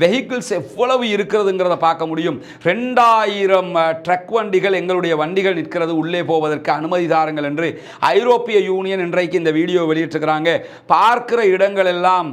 வெஹிக்கிள்ஸ் எவ்வளவு இருக்கிறதுங்கிறத பார்க்க முடியும். 2000 ட்ரக் வண்டிகள், எங்களுடைய வண்டிகள் நிற்கிறது, உள்ளே போவதற்கு அனுமதி தாருங்கள் என்று ஐரோப்பிய யூனியன் இன்றைக்கு இந்த வீடியோ வெளியிட்டிருக்கிறாங்க. பார்க்கிற இடங்கள் எல்லாம்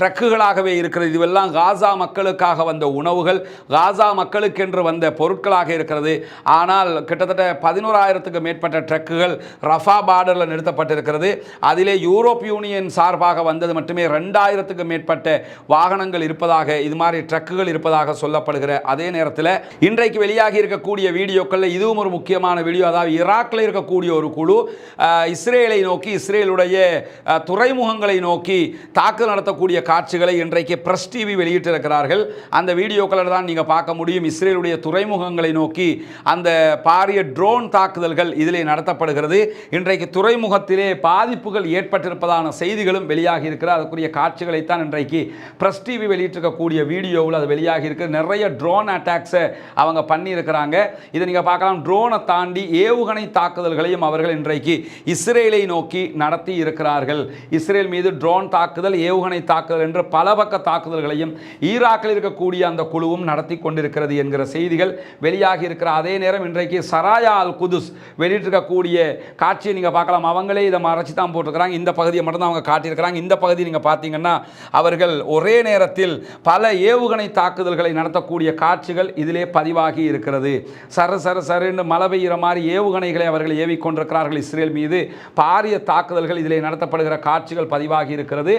ட்ரக்குகளாகவே இருக்கிறது. இதுவெல்லாம் காசா மக்களுக்காக வந்த உணவுகள், காசா மக்களுக்கென்று வந்த பொருட்களாக இருக்கிறது. ஆனால் கிட்டத்தட்ட 11,000க்கு மேற்பட்ட ட்ரக்குகள் ரஃபா பார்டரில் நிறுத்தப்பட்டிருக்கிறது. அதிலே யூரோப் யூனியன் சார்பாக வந்தது மட்டுமே 2000க்கு மேற்பட்ட வாகனங்கள் இருப்பதாக, இது மாதிரி ட்ரக்குகள் இருப்பதாக சொல்லப்படுகிற அதே நேரத்தில் இன்றைக்கு வெளியாகி இருக்கக்கூடிய வீடியோக்களில் இதுவும் ஒரு முக்கியமான வீடியோ. அதாவது ஈராக்கில் இருக்கக்கூடிய ஒரு குழு இஸ்ரேலை நோக்கி, இஸ்ரேலுடைய துறைமுகங்களை நோக்கி தாக்குதல் நடத்தக்கூடிய காட்சிகளை இன்றைக்கு பிரஸ் டிவி வெளியிட்டிருக்கிறார்கள். அந்த வீடியோக்களில் தான் நீங்கள் பார்க்க முடியும். இஸ்ரேலுடைய துறைமுகங்களை நோக்கி அந்த பாரிய ட்ரோன் தாக்குதல்கள் இதிலே நடத்தப்படுகிறது. இன்றைக்கு இன்றைக்கு துறைமுகத்திலே பாதிப்புகள் ஏற்பட்டிருப்பதான செய்திகளும் வெளியாகி இருக்கிறது. அதுக்குரிய காட்சிகளைத்தான் இன்றைக்கு பிரஸ் டிவி வெளியிட்டிருக்கக்கூடிய வீடியோவில் அது வெளியாகி இருக்கு. நிறைய ட்ரோன் அட்டாக்ஸை அவங்க பண்ணியிருக்கிறாங்க. இதை நீங்கள் பார்க்கலாம். ட்ரோனை தாண்டி ஏவுகணை தாக்குதல்களையும் அவர்கள் இன்றைக்கு இஸ்ரேலை நோக்கி நடத்தி இருக்கிறார்கள். இஸ்ரேல் மீது ட்ரோன் தாக்குதல், ஏவுகணை தாக்குதல் என்று பல பக்க தாக்குதல்களையும் ஈராக்கில் இருக்கக்கூடிய அந்த குழுவும் நடத்தி கொண்டிருக்கிறது என்கிற செய்திகள் வெளியாகி இருக்கிற அதே நேரம் இன்றைக்கு சராயா அல் குதுஸ் வெளியிட்டிருக்கக்கூடிய காட்சியை நீங்கள் பார்க்கலாம். அவங்களே இதை மறைச்சி தான் போட்டிருக்கிறாங்க. இந்த பகுதியை மட்டும்தான் அவங்க காட்டியிருக்கிறாங்க. இந்த பகுதி நீங்கள் பார்த்தீங்கன்னா அவர்கள் ஒரே நேரத்தில் பல ஏவுகணை தாக்குதல்களை நடத்தக்கூடிய காட்சிகள் இதிலே பதிவாகி இருக்கிறது. சருன்னு மழை பெய்கிற மாதிரி ஏவுகணைகளை அவர்கள் ஏவிக்கொண்டிருக்கிறார்கள். இஸ்ரேல் மீது பாரிய தாக்குதல்கள் இதிலே நடத்தப்படுகிற காட்சிகள் பதிவாகி இருக்கிறது.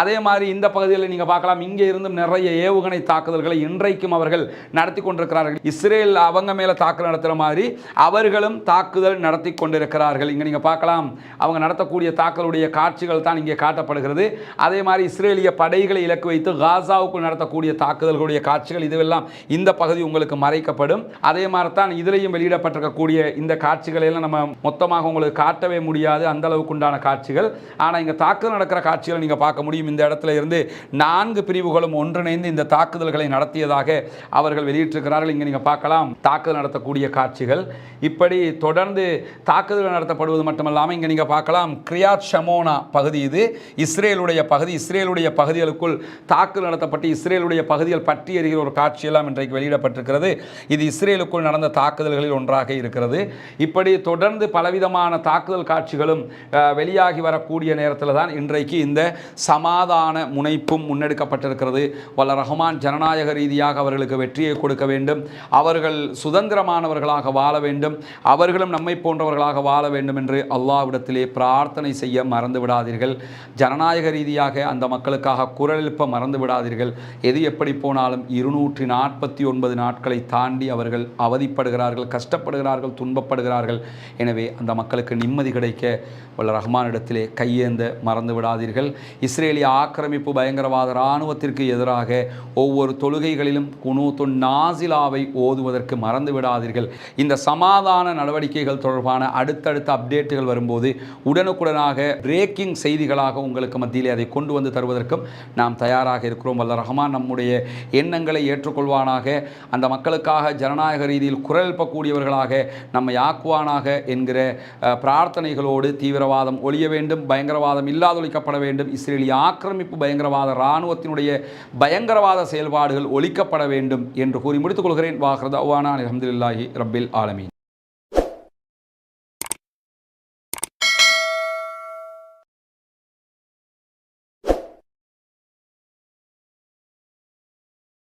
அதே மாதிரி இந்த பகுதியில் நீங்கள் பார்க்கலாம். இங்கே இருந்தும் நிறைய ஏவுகணை தாக்குதல்களை இன்றைக்கும் அவர்கள் நடத்தி கொண்டிருக்கிறார்கள். இஸ்ரேல் அவங்க மேலே தாக்குதல் நடத்துகிற மாதிரி அவர்களும் தாக்குதல் நடத்தி கொண்டிருக்கிறார்கள். இங்கே நீங்கள் பார்க்கலாம். அவங்க நடத்தக்கூடிய தாக்குதலுடைய காட்சிகள் தான் இங்கே காட்டப்படுகிறது. அதே மாதிரி இஸ்ரேலிய படைகளை இலக்கு வைத்து காசாவுக்குள் நடத்தக்கூடிய தாக்குதல்களுடைய காட்சிகள் இதுவெல்லாம் இந்த பகுதி உங்களுக்கு மறைக்கப்படும். அதே மாதிரி தான் இதிலையும் வெளியிடப்பட்டிருக்கக்கூடிய இந்த காட்சிகளை எல்லாம் நம்ம மொத்தமாக உங்களுக்கு காட்டவே முடியாது, அந்த அளவுக்கு உண்டான காட்சிகள். ஆனால் இங்கே தாக்குதல் நடக்கிற காட்சிகளை நீங்கள் பார்க்க முடியும். இந்த இடத்துல இருந்து 4 பிரிவுகளும் ஒன்றிணைந்து இந்த தாக்குதல்களை நடத்தியதாக அவர்கள் வெளியிட்டிருக்கிறார்கள். இங்கே நீங்கள் பார்க்கலாம் தாக்குதல் நடத்தக்கூடிய காட்சிகள். இப்படி தொடர்ந்து தாக்குதல் நடத்தப்படுவது மட்டுமல்லாமல் இங்கே நீங்கள் பார்க்கலாம் கிரியாத் ஷமோனா பகுதி, இது இஸ்ரேலுடைய பகுதி. இஸ்ரேலுடைய பகுதிகளுக்குள் தாக்குதல் நடத்தப்பட்டு இஸ்ரேலுடைய பகுதிகள் பற்றி எறிகிற ஒரு காட்சியெல்லாம் இன்றைக்கு வெளியிடப்பட்டிருக்கிறது. இது இஸ்ரேலுக்குள் நடந்த தாக்குதல்களில் ஒன்றாக இருக்கிறது. இப்படி தொடர்ந்து பலவிதமான தாக்குதல் காட்சிகளும் வெளியாகி வரக்கூடிய நேரத்தில் தான் இன்றைக்கு இந்த சமாதான முனைப்பும் முன்னெடுக்கப்பட்டிருக்கிறது. வல்ல ரஹ்மான் ஜனநாயக ரீதியாக அவர்களுக்கு வெற்றியை கொடுக்க வேண்டும், அவர்கள் சுதந்திரமானவர்களாக வாழ வேண்டும், அவர்களும் நம்மை போன்றவர்களாக வாழ வேண்டும் என்று அல்லாஹ்விடத்திலே பிரார்த்தனை செய்ய மறந்து விடாதீர்கள். ஜனநாயக ரீதியாக அந்த மக்களுக்காக குரல் எழுப்ப மறந்து விடாதீர்கள். எது எப்படி போனாலும் 249 நாட்களை தாண்டி அவர்கள் அவதிப்படுகிறார்கள், கஷ்டப்படுகிறார்கள், துன்பப்படுகிறார்கள். எனவே அந்த மக்களுக்கு நிம்மதி கிடைக்க வல்ல ரஹ்மானிடத்திலே கையேந்த மறந்து விடாதீர்கள். இஸ்ரேலிய ஆக்கிரமிப்பு பயங்கரவாத இராணுவத்திற்கு எதிராக ஒவ்வொரு தொழுகைகளிலும் குனூத்துன் நாசிலாவை ஓதுவதற்கு மறந்து விடாதீர்கள். இந்த சமாதான நடவடிக்கைகள் தொடர்பான அடுத்தடுத்த அப்டேட்டுகள் வரும்போது உடனுக்குடனாக பிரேக்கிங் செய்திகளாக உங்களுக்கு மத்தியிலே அதை கொண்டு வந்து தருவதற்கும் நாம் தயாராக இருக்கிறோம். வல்ல ரஹ்மான் நம்முடைய எண்ணங்களை ஏற்றுக்கொள்வானாக, அந்த மக்களுக்காக ஜனநாயக ரீதியில் குரல் எழுப்பக்கூடியவர்களாக நம்மை ஆக்குவானாக என்கிற பிரார்த்தனைகளோடு தீவிரவாதம் ஒழிய வேண்டும், பயங்கரவாதம் இல்லாதொழிக்கப்பட வேண்டும், இஸ்ரேலிய ஆக்கிரமிப்பு பயங்கரவாத இராணுவத்தினுடைய பயங்கரவாத செயல்பாடுகள் ஒழிக்கப்பட வேண்டும் என்று கூறி முடித்துக் கொள்கிறேன். வாஹ்ரத் அவானா அல்ஹம்துலில்லாஹி ரப்பில் ஆலமீன்.